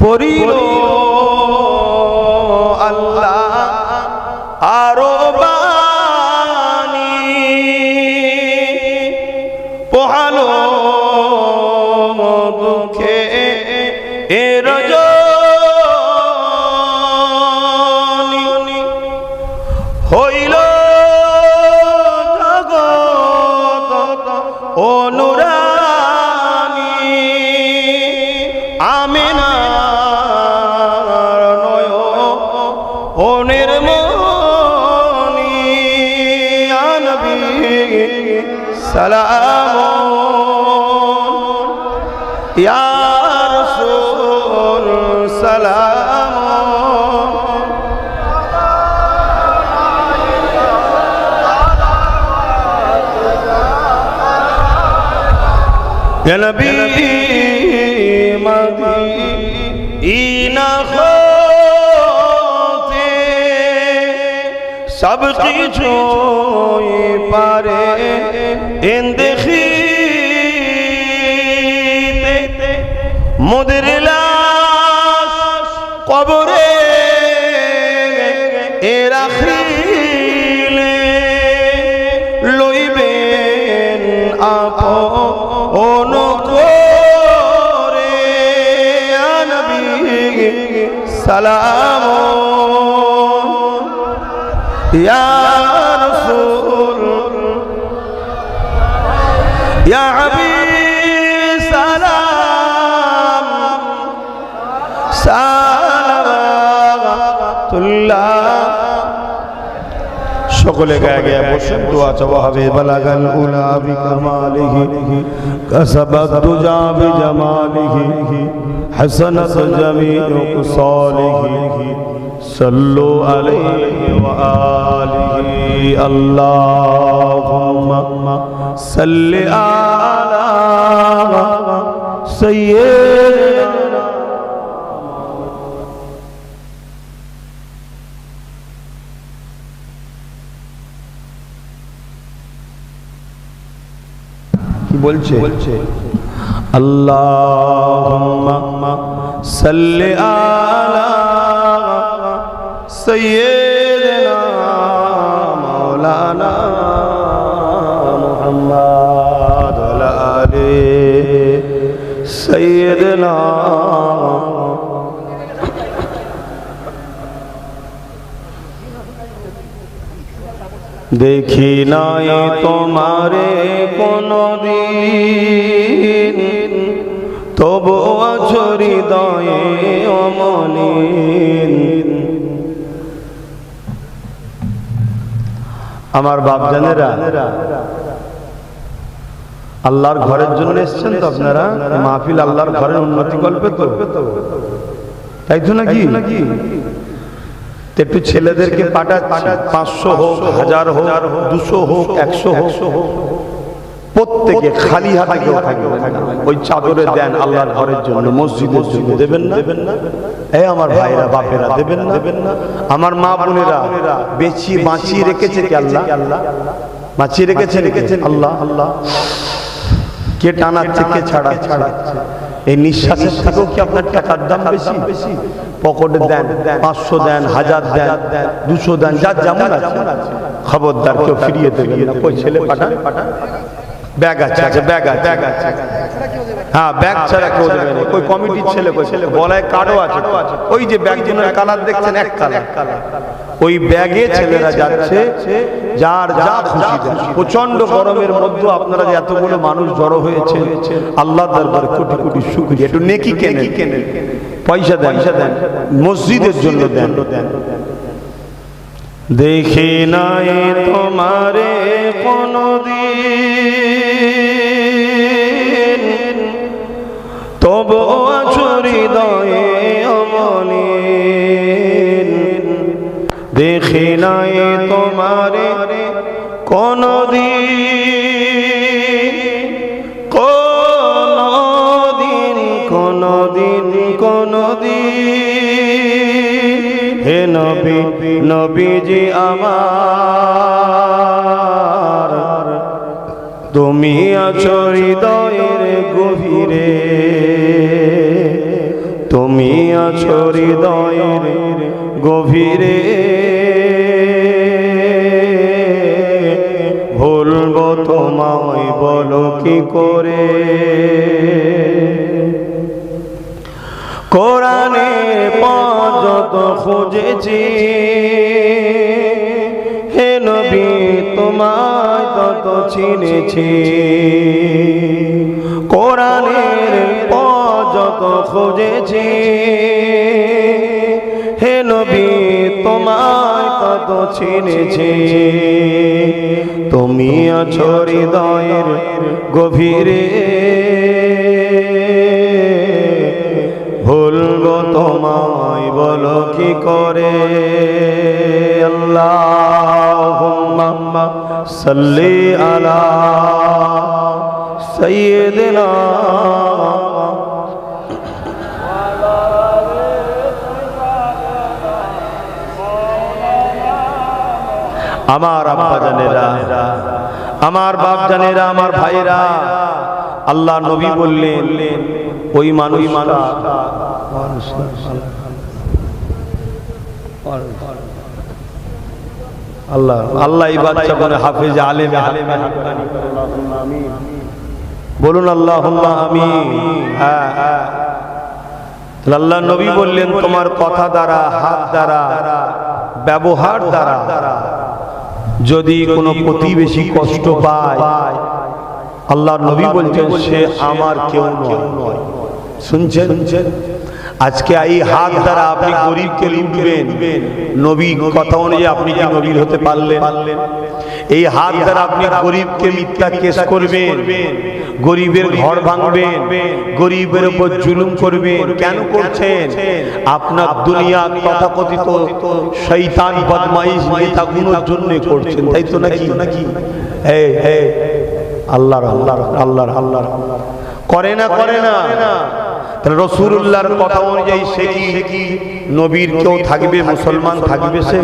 পরিল আল্লাহ আরো বাণী, পোহালো দুঃখে এ রজনী, হইল জগৎ অনুরানী, আমিনা ওনের মনি নবী সালাম ইয়া রাসূল সালাম, ইয়া নবী মদিনা সব কিছু পারে দেখিতে, মোদের লাশ কবরে এ রাখিলে, লইবেন আপন করে নবী সালাম, ইয়া রাসূল ইয়া হাবিব সালাম, সকলে গায়ে গায়ে বসেন, দোয়া চাওয়া হবে। বালাগাল উলা বিকামালিহি কাসাবাত তুজা বিজামালিহি হাসানাত জামিউ সালিহি সাল্লু আলাইহি ওয়া আলিহি আল্লাহুম্মা সাল্লি আলা সাইয়্যিদিনা। কি বলছে? আল্লাহুম্মা সাল্লি আলা সাইয়্যিদিনা মাওলানা মুহাম্মদ ওয়া আলা আলি সাইয়্যিদিনা। দেখি নাই তোমারে কোনদিন, তবু আছো হৃদয়ে অমলিন। আমার বাপজানেরা, আল্লাহর ঘরের জন্য এসছেন তো আপনারা? মাহফিল আল্লাহর ঘরের উন্নতি কল্পে তো, তাই তো নাকি? একটু ছেলেদেরকে পাঠাচ্ছি, 500 হোক, 1000 হোক, 200 হোক, 100 হোক, প্রত্যেকে খালি হাতে কেউ থাকবে না। ওই চাদরে দেন আল্লাহর ঘরের জন্য, মসজিদের জন্য, দেবেন না? এই আমার ভাইরা বাপেরা দেবেন না? আমার মা বোনেরা বাঁচিয়ে রেখেছে কে? আল্লাহ বাঁচিয়ে রেখেছেন আল্লাহ। আল্লাহ কে টানাচ্ছে, কে ছাড়াচ্ছে? এই নিঃশ্বাসের থেকেও কি আপনার টাকার দাম বেশি? পকেটে দেন, 500 দেন, 1000 দেন, 200 দেন, যার যেমন আছে। খবরদার কেউ ফিরিয়ে দেবেন না। কই ছেলে পাঠান, ব্যাগ আছে, ব্যাগ আছে, হ্যাঁ ব্যাগ ছাড়া কেউ দেবে না। কই কমিটির ছেলে, কই গলায় কার্ডও আছে। ওই যে ব্যাগগুলোর কালার দেখছেন, এক কালার, ওই ব্যাগে ছেলেরা যাচ্ছে, যার যা খুশি দেন। প্রচন্ড গরমের মধ্যে আপনারা যে এতগুলো মানুষ জড়ো হয়েছে, আল্লাহ দরবারে কোটি কোটি শুকরিয়া। একটু নেকি কেনেন, পয়সা দেন, মসজিদের জন্য দেন। দেখি নাই তোমারে কোনদিন, তবু আছো হৃদয়ে অমলিন। দেখি নাই তোমারে কোনদিন, কোনদিন। হে নবী, নবীজি আমার, তুমি আছো হৃদয়ের গভীরে, তুমি আছো হৃদয়ের গভীরে। ভুলবো তোমায় বলো কি করে? কোরআনে পাঁচ যত খুঁজেছি, হে নবী তোমায় তত চিনেছি। কোরআনের পাঁচ যত খুঁজেছি, হে নবী তোমায় তত চিনেছি। তুমি আছো হৃদয়ের গভীরে, ভুলবো তোমায় বলো কি করে? আল্লাহুম্মা সাল্লি আলা সাইয়্যিদিনা। আমার আব্বা জানেরা, আমার বাপ জানেরা, আমার ভাইরা, আল্লাহ নবী বললেন ওই মানুষ আল্লাহ আল্লাহ এই বাচ্চা বলে হাফেজ আলেম, বলুন আল্লাহুম্মা আমিন। হ্যাঁ, আল্লাহ নবী বললেন তোমার কথা দ্বারা, হাত দ্বারা, ব্যবহার দ্বারা যদি কোনো প্রতিবেশী কষ্ট পায়, আল্লাহ নবী বলছেন সে আমার কেউ নয়। শুনছেন? আজকে এই হাত দ্বারা আপনি গরিবকে লুটবেন, নবী কথা অনুযায়ী আপনি কি নবীর হতে পারলেন? এই হাত দ্বারা আপনি গরিবকে মিথ্যা কেস করবেন, গরিবের ঘর ভাঙবেন, গরিবের উপর জুলুম করবেন। কেন করছেন? আপনার দুনিয়া তথাকথিত শয়তান বদমাইশ নেতাগুলোর জন্য করছেন, তাই তো নাকি? আল্লাহর আল্লাহর আল্লাহর আল্লাহর করে না তাহলে রাসূলুল্লাহর কথা অনুযায়ী সে কি নবীর কেউ থাকবে, মুসলমান থাকবে সে?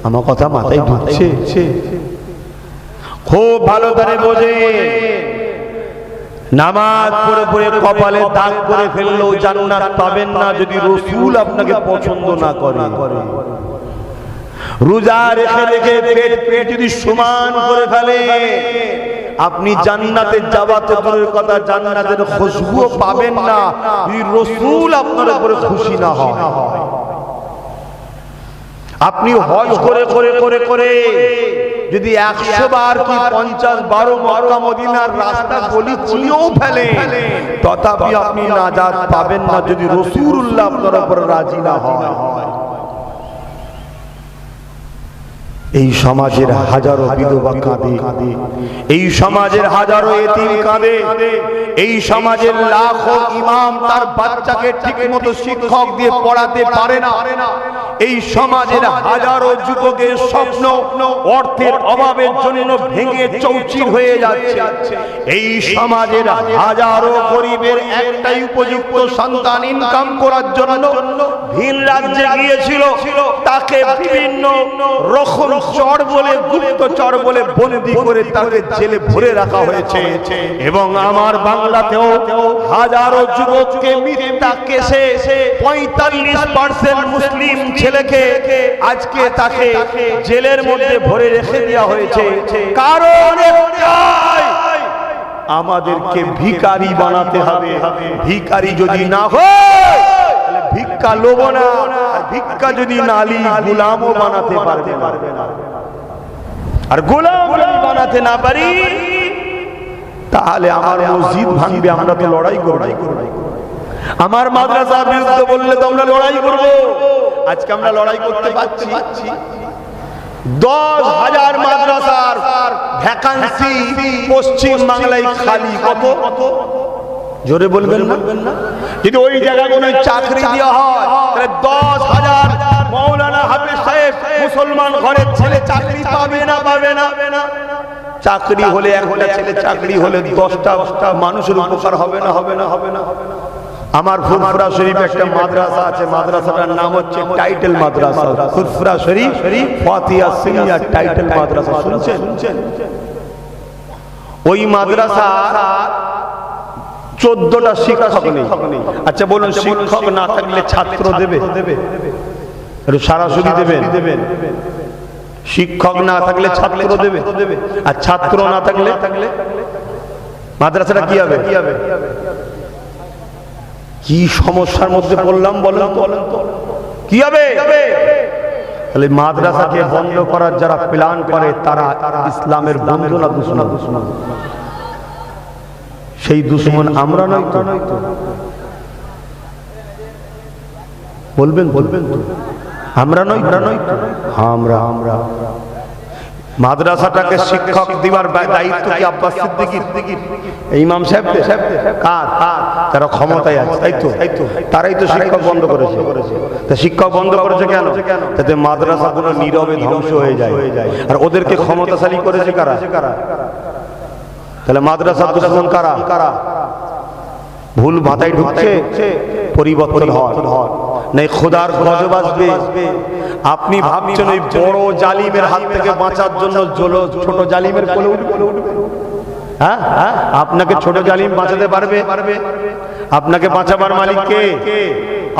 আমার কথা মাথায় ঢুকছে? খুব ভালো করে বোঝে। নামাজ পড়ে পড়ে কপালে দাগ করে ফেললেও জান্নাত পাবেন না যদি রাসূল আপনাকে পছন্দ না করে। রোজা রেখে রেখে পেট যদি সমান করে ফেলে, আপনি জান্নাতে যাওয়া তো দূরের কথা, জান্নাতের খুশবুও পাবেন না যদি রাসূল আপনার উপরে খুশি না হয়। আপনি হজ করে করে করে করে যদি 100 বার কি 50 বারো মক্কা মদিনার রাস্তা গলি চিনেও ফেলে, তথাপি আপনি নাজাত পাবেন না যদি রাসূলুল্লাহ আপনার উপর রাজি না হয়। এই সমাজের হাজারো বিধবা কাঁদে, এই সমাজের হাজারো এতিম কাঁদে, এই সমাজের লাখো ইমাম তার বাচ্চাকে ঠিকমতো শিক্ষক দিয়ে পড়াতে পারে না। এই সমাজের হাজারো যুবকের স্বপ্ন অর্থের অভাবের জন্য ভেঙে চৌচির হয়ে যাচ্ছে। এই সমাজের হাজারো গরিবের একটাই উপযুক্ত সন্তান ইনকাম করার জন্য ভিন রাজ্যে গিয়েছিল, তাকে বিভিন্ন রকম চর বলে, গুপ্ত চর বলে বন্দী করে তাকে জেলে ভরে রাখা হয়েছে। এবং আমার বাংলাতেও হাজারো যুবককে মিথ্যা কেসে 45% মুসলিম ছেলেকে আজকে তাকে জেলের মধ্যে ভরে রেখে দেওয়া হয়েছে। কারণ একটাই, আমাদেরকে ভিখারি বানাতে হবে। ভিখারি যদি না হয় তাহলে ভিক্ষা লোভ না, আর ভিক্ষা যদি না লি গোলামও বানাতে পারবে না। আর গোলাম বানাতে না পারি তাহলে আমার মসজিদ ভাঙবে, আমরা তো লড়াই করব। আমার মাদ্রাসা বিরুদ্ধে বললে তো আমরা লড়াই করব। আজকে আমরা লড়াই করতে পারছি? 10,000 মাদ্রাসার ভ্যাকান্সি পশ্চিম বাংলায় খালি। কত? জোরে বলবেন না? যদি ওই জায়গাগুলোয় চাকরি দেওয়া হয় তাহলে 10,000 মাওলানা হাফেজ সাহেব মুসলমান ঘরের ছেলে চাকরি পাবে না? পাবে না? চাকরি হলে একটা ছেলে চাকরি হলে 10টা মানুষের উপকার হবে না? হবে না? হবে না? আমার ফুরফুরা শরীফ একটা মাদ্রাসা আছে, মাদ্রাসাটার নাম হচ্ছে টাইটেল মাদ্রাসা। ফুরফুরা শরীফ ফাতিহা সিনিয়র টাইটেল মাদ্রাসা, শুনছেন? ওই মাদ্রাসা 14টা শিক্ষক নেই। আচ্ছা বলুন, শিক্ষক না থাকলে ছাত্র দেবে? একটু সরাসরি দেবেন। শিক্ষক না থাকলে ছাত্র দেবে, আর ছাত্র না থাকলে মাদ্রাসাটা কি হবে? কি সমস্যার মধ্যে পড়লাম বলেন তো? কি হবে? তাহলে মাদ্রাসাকে বন্ধ করার যারা প্ল্যান করে তারা ইসলামের বন্ধু না দুশমন? সেই দুশমন আমরা নই তো? বলবেন তো? আমরা নই তো? আমরা মাদ্রাসাটাকে শিক্ষক দিবার দায়িত্ব কি আব্বাস সিদ্দিকীর, ইমাম সাহেবদের? কার? তারা ক্ষমতায় আছে, তাই তো? তারাই তো শিক্ষক বন্ধ করেছে। তা শিক্ষক বন্ধ করেছে কেন? যাতে মাদ্রাসাগুলো নীরবে ধ্বংস হয়ে যায়। আর ওদেরকে ক্ষমতাশালী করেছে কারা? তাহলে মাদ্রাসা দুশ্মন কারা? ভুল মাথায় ঢুকছে, পরিবর্তন হয় নাই, খোদার গজব আসবে। আপনি ভাবছেন ওই বড় জালিমের হাত থেকে বাঁচার জন্য ছোট জালিমের কোলে উঠবে? হ্যাঁ, আপনাকে ছোট জালিম বাঁচাতে পারবে? আপনাকে বাঁচাবার মালিক কে?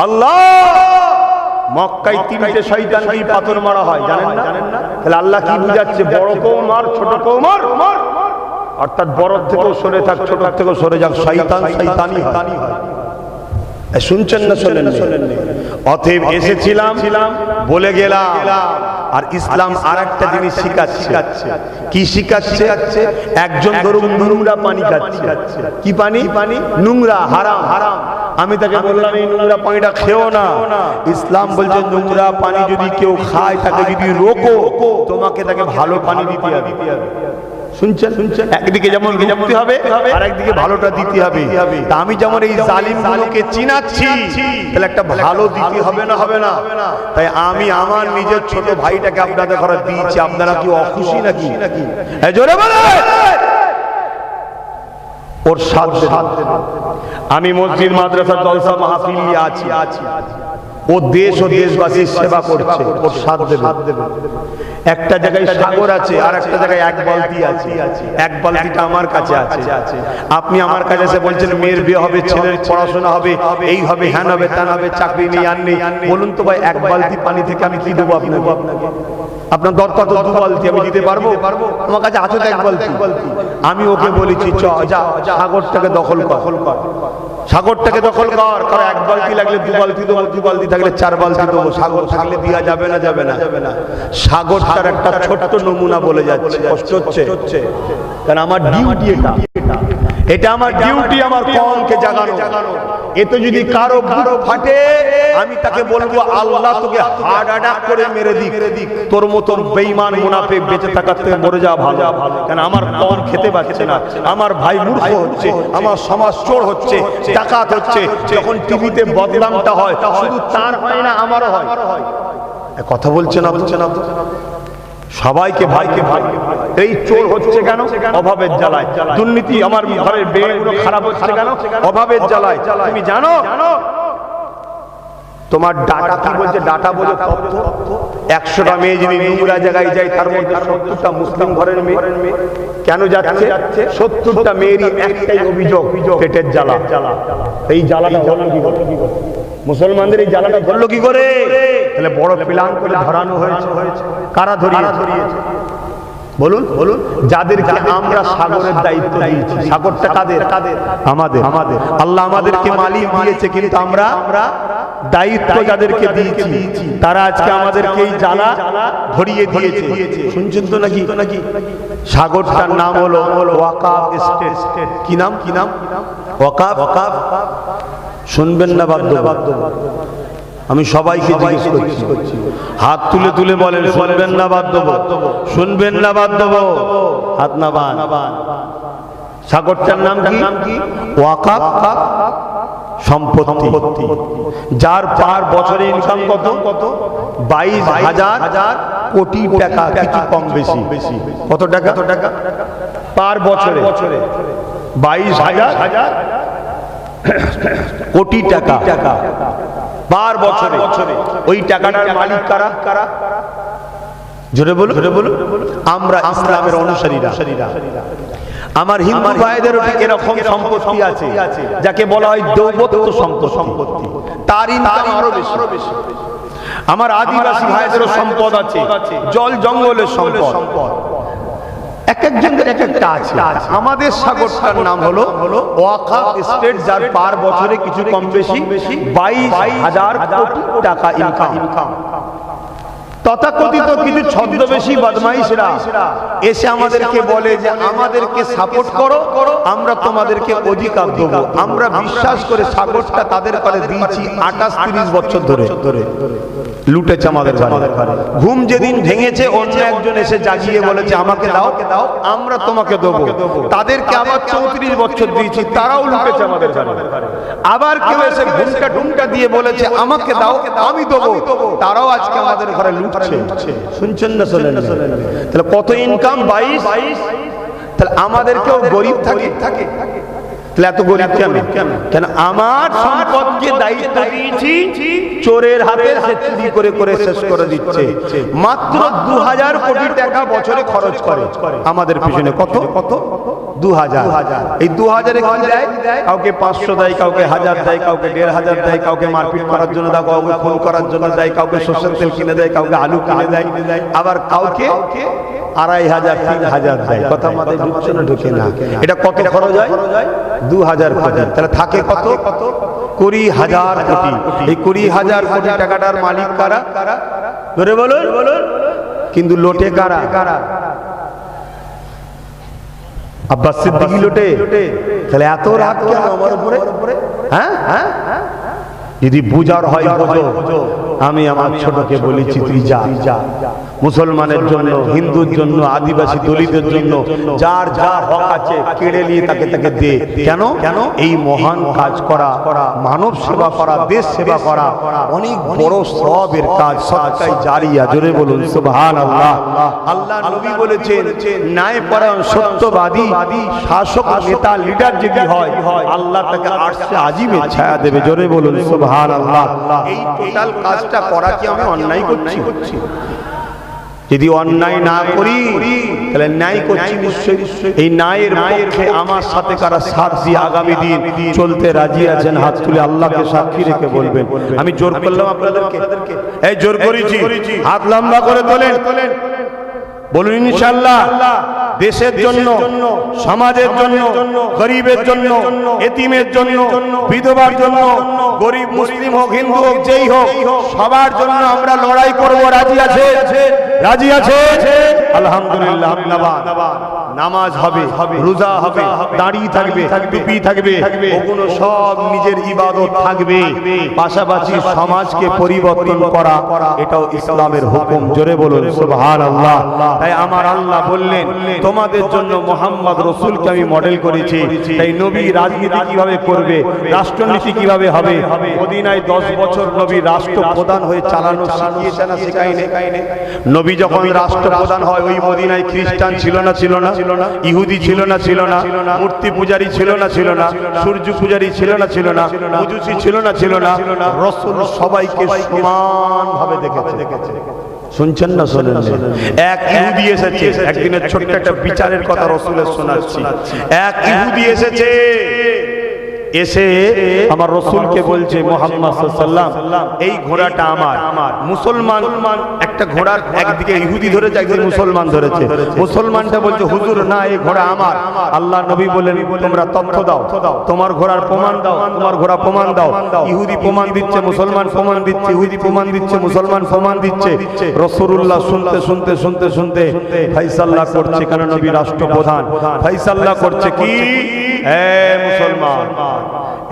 আল্লাহ। মক্কায় 3টে শয়তানকে পাথর মারা হয়, জানেন না? তাহলে আল্লাহ কি বুঝাচ্ছে? বড় কেউ মার, ছোট কেউ মার। অর্থাৎ বড় থেকেও সরে থাক, ছোট থেকেও সরে যাক, শয়তানই হয়। শুনছেন না? শোনেন? অতএব এসেছিলাম, বলে গেলাম। আর ইসলাম আর একটা জিনিস শিখাচ্ছে। কি শিখাচ্ছে? একজন ধরুন নোংরা পানি খাচ্ছে। কি পানি? নোংরা, হারাম। আমি তাকে বললাম এই নোংরা পানিটা খেও না। ইসলাম বলছে নোংরা পানি যদি কেউ খায় তাকে যদি রোকো তোমাকে তাকে ভালো পানি দিতে হবে। শুনছেন শুনছেন, একদিকে যেমন রুখতে হবে আর একদিকে ভালোটা দিতে হবে। তা আমি যেমন এই জালিমগুলোকে চিনাচ্ছি, তাহলে একটা ভালো দিতে হবে না, হবে না? তাই আমি আমার নিজের ছোট ভাইটাকে আপনাদের ঘরে দিয়েছি। আপনারা কি অখুশি নাকি? জোরে বলে ওর সাথ আমি মসজিদ মাদ্রাসা জলসা মাহফিল নিয়ে আছি। ও দেশ ও দেশবাসীর সেবা করছে, ওর সাথ দেবে। একটা জায়গায় সাগর আছে আর একটা জায়গায় এক বালতি আছে। এক বালতিটা আমার কাছে আছে। আপনি আমার কাছে এসে বলছেন মেয়ের বিয়ে হবে, ছেলের পড়াশোনা হবে, এই হবে, হ্যান হবে, ত্যান হবে, চাকরি নেই আর নেই। বলুন তো ভাই, এক বালতি পানি থেকে আমি কি দেবো আপনাকে? আপনার দরকার তো 2 বালতি, আমি দিতে পারবো? আমার কাছে আছে তো 1 বালতি। আমি ওকে বলেছি চ যা সাগরটাকে দখল কর, সাগরটাকে দখল কর। কারণ 1 বালতি লাগলে 2 বালতি দেবো, 2 বালতি থাকলে 4 বালতি দেবো। সাগর থাকলে দেওয়া যাবে না, যাবে না? সাগরটার একটা ছোট্ট নমুনা বলে যাচ্ছে, কষ্ট হচ্ছে কারণ আমার ডিউটি এটা আমার ডিউটি, আমার কওমকে জাগানো। এতে যদি কারো ফাটে আমি তাকে বলবো আল্লাহ তোকে হার্ট অ্যাটাক করে মেরে দিক, তোর মতন বেঈমান মুনাফিক বেঁচে থাকার থেকে মরে যাওয়া ভালো। কারণ আমার কওম খেতে পাচ্ছে না, আমার ভাই মূর্খ হচ্ছে, আমার সমাজ চোর হচ্ছে, ডাকাত হচ্ছে। যখন টিভিতে বদনামটা হয় শুধু তার হয় না, আমারও হয়। কথা বলছে না সবাইকে ভাইকে ভাই। এই চোর হচ্ছে কেন? অভাবের জ্বালায়। দুর্নীতি আমার ঘরের বেগুলো খারাপ হচ্ছে কেন? অভাবের জ্বালায়। তুমি জানো তোমার ডাটা কি বলছে? ডাটা বলে তথ্য। 100টা মেয়ে যদি নোংরা জায়গায় যায় তার মধ্যে 70টা মুসলিম ঘরের মেয়ে। কেন যাচ্ছে? 70টা মেয়েরই একটাই অভিযোগ, পেটের জ্বালা। এই জ্বালাটা হলো কি করে? মুসলমানদের এই জ্বালাটা ধরলো কি করে? তাহলে বড় প্ল্যান করে ধরানো হয়েছে। কারা ধরিয়েছে? বলুন বলুন। যাদেরকে আমরা সাগরের দায়িত্ব দিয়েছি। সাগরটা কাদের? আমাদের। আল্লাহ আমাদেরকে মালিক দিয়েছে, কিন্তু আমরা দায়িত্ব যাদেরকে দিয়েছি তারা আজকে আমাদেরকে এই জ্বালা ধরিয়ে দিয়েছে। শুনছেন তো নাকি? সাগরটার নাম হলো ওয়াকাফ স্টেট। কি নাম? ওয়াকাফ। শুনবেন না বাধ্য? আমি সবাইকে জিজ্ঞেস করছি, হাত তুলে তুলে বলেন শুনবেন না বাধ্য? শুনবেন না বাধ্য? হাত না বান। সাগরটার নাম কি? ওয়াকাফ সম্পত্তি। যার পার বছরে ইনকাম কত? 22,000 কোটি টাকা, কিছু কম বেশি। কত টাকা পার বছরে? 22,000 কোটি টাকা পার বছরে। ওই টাকাটার মালিক কারা? জোরে বলো। আমরা ইসলামের অনুসারীরা। আমার হিন্দু ভাইদেরও ঠিক এরকম সম্পত্তি আছে যাকে বলা হয় দৌবত্য সম্পত্তি। তার ইনকাম আরো বেশি। আমার আদিবাসী ভাইদেরও সম্পদ আছে, জল জঙ্গলের সম্পদ। এক একজনের এক একটা আছে। আমাদের সাগরটার নাম হলো ওয়াকাফ স্টেট, যার পার বছরে কিছু কম বেশি 22,000 কোটি টাকা ইনকাম। তথাকথিত কিছু ছদ্মবেশী বদমাইশরা এসে আমাদেরকে বলে যে আমাদেরকে সাপোর্ট করো, আমরা তোমাদেরকে অধিকার দেবো। আমরা বিশ্বাস করে সাগরটা তাদের করে দিয়েছি 28-30 বছর ধরে। লুটেছে আমাদের ঘরে। ঘুম যেদিন ভেঙেছে অন্য একজন এসে জাগিয়ে বলেছে আমাকে দাও, আমরা তোমাকে দেবো। তাদেরকে আবার 34 বছর দিয়েছি, তারাও লুটেছে আমাদের ঘরে। আবার কেউ এসে ঘুমটা ঢুমটা দিয়ে বলেছে আমাকে দাও, আমি দেবো, তারাও আজকে আমাদের ঘরে লুটছে। শুনছেন না? শোনেন। তাহলে কত ইনকাম? 22। তাহলে আমাদেরকেও গরিব থাকে। তাহলে এত গরিব কেন? আমার সম্পদকে দায়িত্ব দিয়েছি, চোরের হাতে সে চুরি করে শেষ করে দিচ্ছে। মাত্র 2,000 কোটি টাকা বছরে খরচ করে আমাদের পিছনে। কত? 2,000। এই 2,000-এ কি দেয়? কাউকে 500 দেয়, কাউকে 1000 দেয়, কাউকে 1,500 দেয়, কাউকে মারপিট করার জন্য দেয়, কাউকে খুন করার জন্য দেয়, কাউকে সরষের তেল কিনে দেয়, কাউকে আলু কিনে দেয়, আবার কাউকে 2,500 3,000 দেয়। কথা মাথায় ঢুকছে না? ঢুকে না। এটা কত খরচ হয়? 2,000 কোটি। তাহলে থাকে কত? 20,000 কোটি। এই 20,000 কোটি টাকাটার মালিক কারা? ধরে বলুন। কিন্তু লোটে কারা? আব্বাস সিদ্দিকী লোটে। তাহলে এত রাগ কেন আমার উপরে? হ্যাঁ হ্যাঁ, যদি বুঝার হয় বোঝো। আমি আমার ছোটকে বলেছি তুই যা, মুসলমানের জন্য, হিন্দুর জন্য, আদিবাসী দলিতের জন্য যার যা হক আছে কেড়ে নিয়ে তাকে তাকে দে। কেন? এই মহান কাজ করা, মানব সেবা করা, দেশ সেবা করা অনেক বড় সওয়াবের কাজ, সদকায়ে জারিয়া। জোরে বলুন সুবহানাল্লাহ। আল্লাহ নবী বলেছেন ন্যায়পরায়ণ সত্যবাদী শাসক, নেতা, লিডার যদি হয় আল্লাহ তাকে আরশে আজিমে ছায়া দেবে। জোরে বলুন সুবহানাল্লাহ। এই টোটাল কাজটা করা কি আমি অন্যায় করছি? যদি অন্যায় না করি তাহলে ন্যায় করছি নিশ্চয়ই। এই ন্যায়ের পক্ষে আমার সাথে কারা সাথ দিয়ে আগামী দিন চলতে রাজি আছেন? হাত তুলে আল্লাহকে সাক্ষী রেখে বলবেন। আমি জোর করলাম আপনাদেরকে? এই জোর করেছি? হাত লম্বা করে তোলেন, বলুন ইনশাআল্লাহ। দেশের জন্য, সমাজের জন্য, গরিবের জন্য, এতিমের জন্য, বিধবার জন্য, গরিব মুসলিম হোক, হিন্দু হোক, যেই হোক, সবার জন্য আমরা লড়াই করব। রাজি আছে? রাজি আছে? আলহামদুলিল্লাহ। নামাজ হবে, রোজা হবে, দাড়ি থাকবে, টুপি থাকবে, ওগুলো সব নিজের ইবাদত থাকবে। পাশাপাশি সমাজকে পরিবর্তন করা, এটাও ইসলামের হুকুম। জোরে বলুন সুবহানাল্লাহ। তাই আমার আল্লাহ বললেন তোমাদের জন্য মুহাম্মদ রাসূলকে আমি মডেল করেছি। তাই নবী রাজনীতি কিভাবে করবে, রাষ্ট্রনীতি কিভাবে হবে, মদিনায় 10 বছর নবী রাষ্ট্রপ্রধান হয়ে চালানো শিখিয়েছে না শেখায়নি? নবী যখন রাষ্ট্রপ্রধান হয় ওই মদিনায় খ্রিস্টান ছিল না? ছিল না? ইহুদি ছিল না? ছিল না? মূর্তি পূজারী ছিল না? ছিল না? সূর্য পূজারী ছিল না? ছিল না? মজুসী ছিল না? ছিল না? রাসূল সবাইকে সমান ভাবে দেখেছে। শুনছেন না? শোনেন। এক ইহুদি এসেছে, একদিনের ছোট্ট একটা বিচারের কথা রাসূলের শোনাচ্ছি। এক ইহুদি এসেছে, এসে আমার রাসূলকে বলছে মুহাম্মদ সাল্লাল্লাহু আলাইহি ওয়াসাল্লাম এই ঘোড়াটা আমার। মুসলমান একটা ঘোড়ার একদিকে ইহুদি ধরেছে, একদিকে মুসলমান ধরেছে। মুসলমানটা বলছে হুজুর না, এই ঘোড়া আমার। আল্লাহ নবী বলেন তোমরা তথ্য দাও, তোমার ঘোড়ার প্রমাণ দাও, তোমার ঘোড়া প্রমাণ দাও। ইহুদি প্রমাণ দিচ্ছে, মুসলমান প্রমাণ দিচ্ছে, ইহুদি প্রমাণ দিচ্ছে, মুসলমান প্রমাণ দিচ্ছে। রাসূলুল্লাহ শুনতে শুনতে শুনতে শুনতে ফয়সালা করছে, কেন নবী রাষ্ট্রপ্রধান। ফয়সালা করছে কি, হে মুসলমান,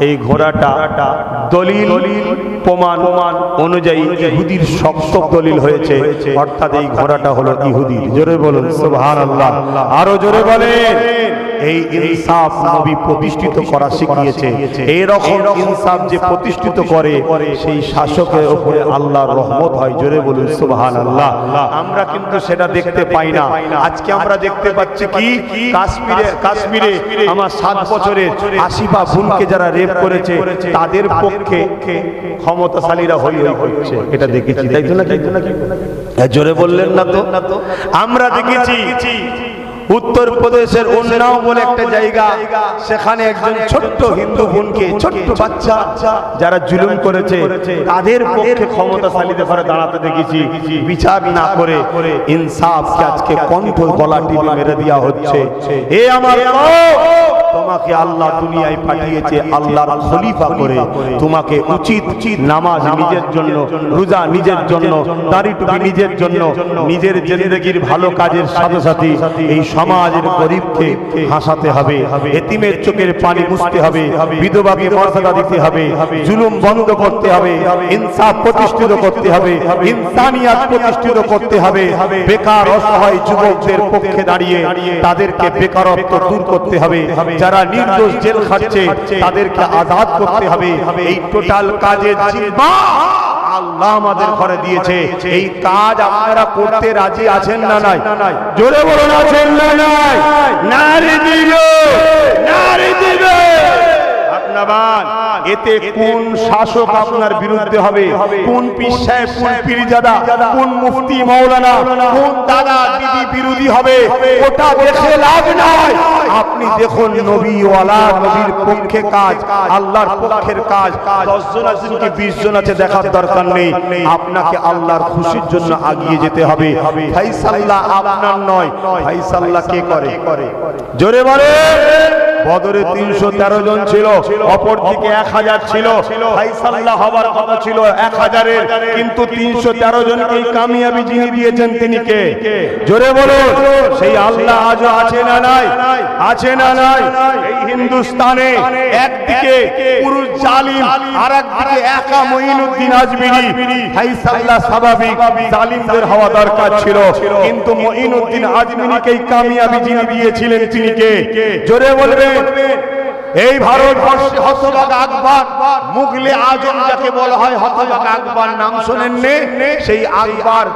এই ঘোড়াটা দলিল প্রমাণ অনুযায়ী ইহুদির শক্ত দলিল হয়েছে, অর্থাৎ এই ঘোড়াটা হলো ইহুদি। জোরে বলুন সুবহানাল্লাহ। আরো জোরে বলেন। এই ইনসাফ নবী প্রতিষ্ঠিত করা শিখিয়েছে। এই রকম ইনসাফ যে প্রতিষ্ঠিত করে সেই শাসকের উপরে আল্লাহর রহমত হয়। জোরে বলুন সুবহানাল্লাহ। আমরা কিন্তু সেটা দেখতে পাই না। আজকে আমরা দেখতে পাচ্ছি কি, কাশ্মীরে আমার 7 বছরের আসিফা বোনকে যারা রেপ করেছে তাদের পক্ষে ক্ষমতাশালীরা হই হই করছে, এটা দেখেছি। তাই তো নাকি? জোরে বললেন না তো? আমরা দেখেছি উত্তর প্রদেশের উন্নাও বলে একটা জায়গা, সেখানে একজন ছোট্ট হিন্দু বোনকে, ছোট্ট বাচ্চা যারা জুলুম করেছে তাদের পক্ষে ক্ষমতাশালীদের ঘরে দাঁড়াতে দেখেছি। বিচার না করে ইনসাফকে আজকে কণ্ঠ গলা টিপে মেরে দেওয়া হচ্ছে। এ আমার তোমাকে আল্লাহ দুনিয়ায় পাঠিয়েছে আল্লাহর খলিফা করে। তোমাকে উচিত নামাজ নিজের জন্য, রোজা নিজের জন্য, দাড়ি টুপি নিজের জন্য, নিজের জিন্দেগির ভালো কাজের সাথে সাথে এই সমাজের গরিবকে হাসাতে হবে, এতিমের চোখের পানি মুছতে হবে, বিধবাকে মর্যাদা দিতে হবে, জুলুম বন্ধ করতে হবে, ইনসাফ প্রতিষ্ঠিত করতে হবে, ইনসানিয়াত প্রতিষ্ঠিত করতে হবে। বেকার অসহায় যুবকদের পক্ষে দাঁড়িয়ে তাদেরকে বেকারত্ব দূর করতে হবে। যারা নির্দোষ জেল খাটছে তাদেরকে আজাদ করতে হবে। এই টোটাল কাজের জিম্মা আল্লাহ আমাদের ঘরে দিয়েছে। এই কাজ আপনারা করতে রাজি আছেন না নাই? জোরে বলুন আছেন না নাই? নারী দিবে, নারী দিবে। এতে কোন শাসক আপনার বিরুদ্ধে হবে, কোন পীর সাহেব, কোন পীরজাদা, কোন মুফতি মাওলানা, কোন দাদা দিদি বিরোধী হবে, ওটা দেখে লাভ নাই। আপনি দেখুন নবীওয়ালা, নবীর পক্ষে কাজ, আল্লাহর পক্ষের কাজ। 10 জন আছেন কি 20 জন আছে দেখার দরকার নেই। আপনাকে আল্লাহর খুশির জন্য এগিয়ে যেতে হবে। ফায়সালা আপনার নয়, ফায়সালা কে করে? জোরে বলে বদরে 313 জন ছিল, অপর দিকে 1000 ছিল। ফায়সাল্লাহ হবার কথা ছিল 1000-এর, কিন্তু 313 জনকেই কামিয়াবি যিনি দিয়েছেন তিনি কে? জোরে বলুন। সেই আল্লাহ আজও আছে না নাই? আছে না নাই? এই হিন্দুস্তানে একদিকে পুরুষ জালিম, আর একদিকে একা মঈনুদ্দিন আজমিরি। ফায়সাল্লাহ স্বাভাবিক, জালিমদের হওয়া দরকার ছিল, কিন্তু মঈনুদ্দিন আজমিরিকেই কামিয়াবি যিনি দিয়েছিলেন তিনি কে? জোরে বলবেন। এই ভারতবর্ষে হতভাগা আকবর, মুগলে আজম যাকে বলা হয়, হতভাগা আকবর নাম শোনেননি? সেই আকবর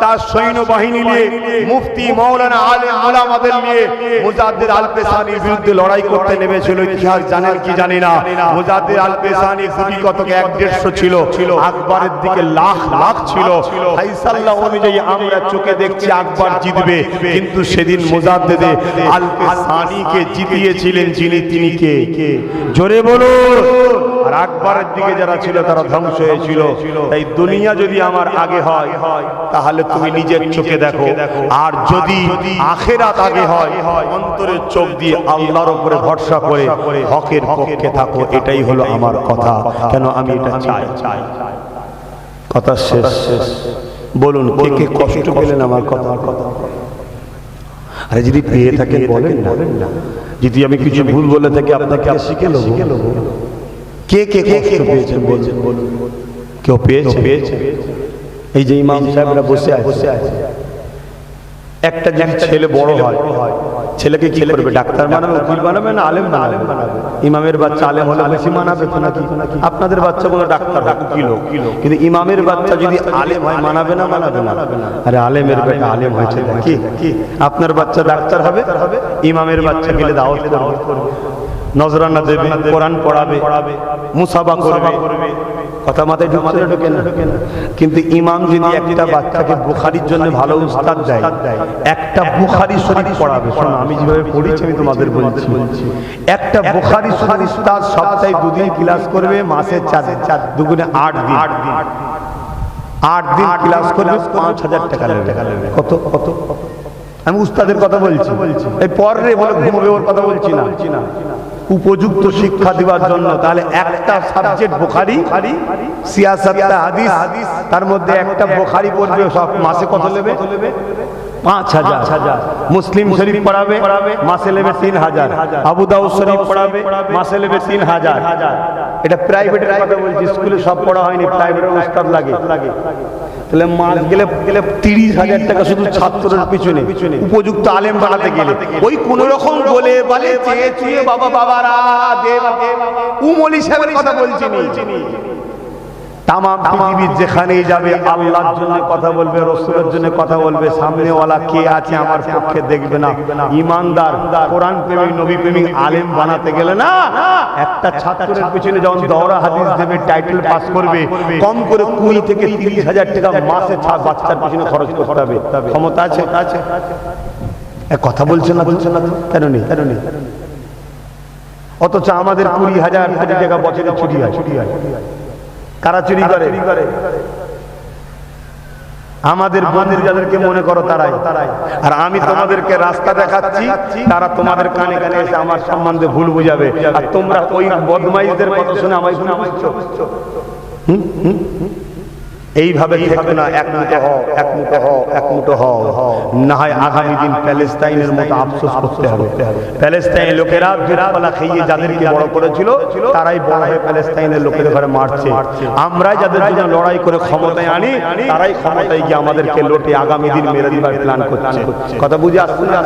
তার সৈন্যবাহিনী নিয়ে মুফতি মৌলানা আলেম ওলামাদের নিয়ে মুজাদ্দিদ আল পেশানির বিরুদ্ধে লড়াই করতে নেমেছিল। ইতিহাস জানেন কি জানি না, মুজাদ্দিদ আল পেশানি গুটি কতক 150 ছিল, আকবরের দিকে লাখ লাখ ছিল। ফায়সাল্লাহ অনুযায়ী আমরা চোখে দেখছি আকবর জিতবে, কিন্তু সেদিন মুজাদ্দিদ আল পেশানিকে জিতিয়েছিলেন যিনি, তিনি কে? জোরে বলুন। আর আকবরের দিকে যারা ছিল তারা ধ্বংস হয়েছিল। তাই দুনিয়া যদি আমার আগে হয় তাহলে তুমি নিজের চোখে দেখো, আর যদি আখিরাত আগে হয় অন্তরের চোখ দিয়ে আল্লাহর উপরে ভরসা করে হকের পক্ষে থাকো। এটাই হলো আমার কথা। কেন আমি এটা চাই। কথা শেষ। বলুন কে কে কষ্ট পেলেন আমার কথা? আরে যদি পেয়ে থাকেন বলেন না, যদি আমি কিছু ভুল বলে থাকি আপনাকে শিখে নেব। কে কে কষ্ট পেয়েছেন বলুন। কেউ পেয়েছে? এই যে ইমাম সাহেবরা বসে আছে, একটা যদি ছেলে বড় হয়, ছেলেকে কি করবে? ডাক্তার বানাবে, উকিল বানাবে, না আলেম বানাবে? ইমামের বাচ্চা আলেম হলে বেশি মানাবে তো নাকি? আপনাদের বাচ্চা কোনো ডাক্তার হোক, উকিল হোক, কিন্তু ইমামের বাচ্চা যদি আলেম হয় মানাবে না? মানাবে না? আরে আলেমের বেটা আলেম হয়েছে কি? আপনার বাচ্চা ডাক্তার হবে, ইমামের বাচ্চা গেলে দাওয়াত করবে, নজরানা দেবে, কোরআন পড়াবে, মুসাফা করবে। কথা মাথায় ঢুকে না? কিন্তু ইমাম যদি একটা বাচ্চাকে বুখারীর জন্য ভালো উস্তাদ দেয়, একটা বুখারী শরীফ পড়াবে। শোনো, আমি যেভাবে পড়েছি আমি তোমাদের বলছি। একটা বুখারী শরীফ উস্তাদ সপ্তাহে 2 দিন ক্লাস করবে, মাসে 4 দুগুণে 8 দিন। 8 দিন ক্লাস করবে, 5000 টাকা নেবে। কত? আমি উস্তাদের কথা বলছি। এই পরে বলে ঘুমবে ওর কথা বলছি না। উপযুক্ত শিক্ষা দেওয়ার জন্য। তাহলে একটা সাবজেক্ট বুখারী, সিয়াসাত, হাদিস, তার মধ্যে একটা বুখারী পড়বে, সব মাসে কত নেবে? 5000। মুসলিম শরীফ পড়াবে, মাসে নেবে 3000। আবু দাউদ শরীফ পড়াবে, মাসে নেবে 3000। এটা প্রাইভেটের কথা বলছি, স্কুলে সব পড়া হয়নি, প্রাইভেটের উস্তাদ লাগে। তাহলে মাস গেলে 30,000 টাকা শুধু ছাত্রের পিছনে, উপযুক্ত আলেম বানাতে গেলে। ওই কোন রকম বলে চেয়ে বাবারা উমলি সাহেবের কথা বলছি। তামাম পৃথিবীর যেখানেই যাবে আল্লাহর জন্য কথা বলবে, রাসূলের জন্য কথা বলবে। সামনেওয়ালা কে আছে আমার পক্ষে দেখবে না। ইমানদার, কোরআন প্রেমিক, নবী প্রেমিক আলেম বানাতে গেলে না, একটা ছাত্রের পিছনে যখন দৌড়া হাদিস দেবে, টাইটেল পাস করবে, কম করে 20 থেকে 30,000 টাকা মাসে বাচ্চার পিছনে খরচ করতে হবে। ক্ষমতা আছে? কথা বলছেন না? কেন নেই? অথচ আমাদের 20,000 টাকা বছরে ছুটি হয়। কারা চুরি করে? আমাদের বন্ধুর যাদেরকে মনে করো তারাই। আর আমি তোমাদেরকে রাস্তা দেখাচ্ছি, তারা তোমাদের কানে কানে এসে আমার সম্বন্ধে ভুল বুঝাবে, আর তোমরা ওই বদমাইশদের কথা শুনে আমায় ভুল বুঝছো। এইভাবে থেকো না, একমুঠো হও, না হয় আগামী দিন প্যালেস্তাইনের মতো আফসোস করতে হবে। প্যালেস্তাইনের লোকেরা দুধপালা খেয়ে যাদেরকে বড় করেছিল, তারাই বড় হয়ে প্যালেস্তাইনের লোকেদের ঘরে মারছে। আমরাই যাদের জন্য লড়াই করে ক্ষমতায় আনি, তারাই ক্ষমতায় গিয়ে আমাদেরকে লোটে আগামী দিন মেরে দিবার প্ল্যান করছে। কথা বুঝে আসছে না?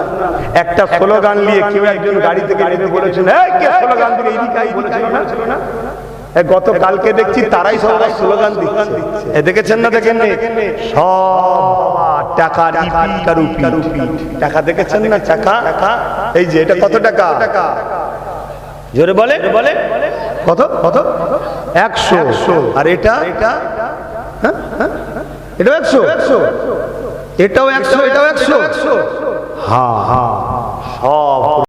একটা স্লোগান নিয়ে কেউ একজন গাড়ি থেকে নেমে বলেছেন, কে স্লোগান দিলে এইদিকে বলেছিল না? গতকালকে দেখছি তারাই সব স্লোগান দিচ্ছে। দেখেছেন না? দেখেন সব টাকা, টাকা দেখেছেন না? টাকা, এই যে এটা কত টাকা? জোরে বলে কত? 100। আর এটা? এটাও 100। এটাও 100। হ্যাঁ, সব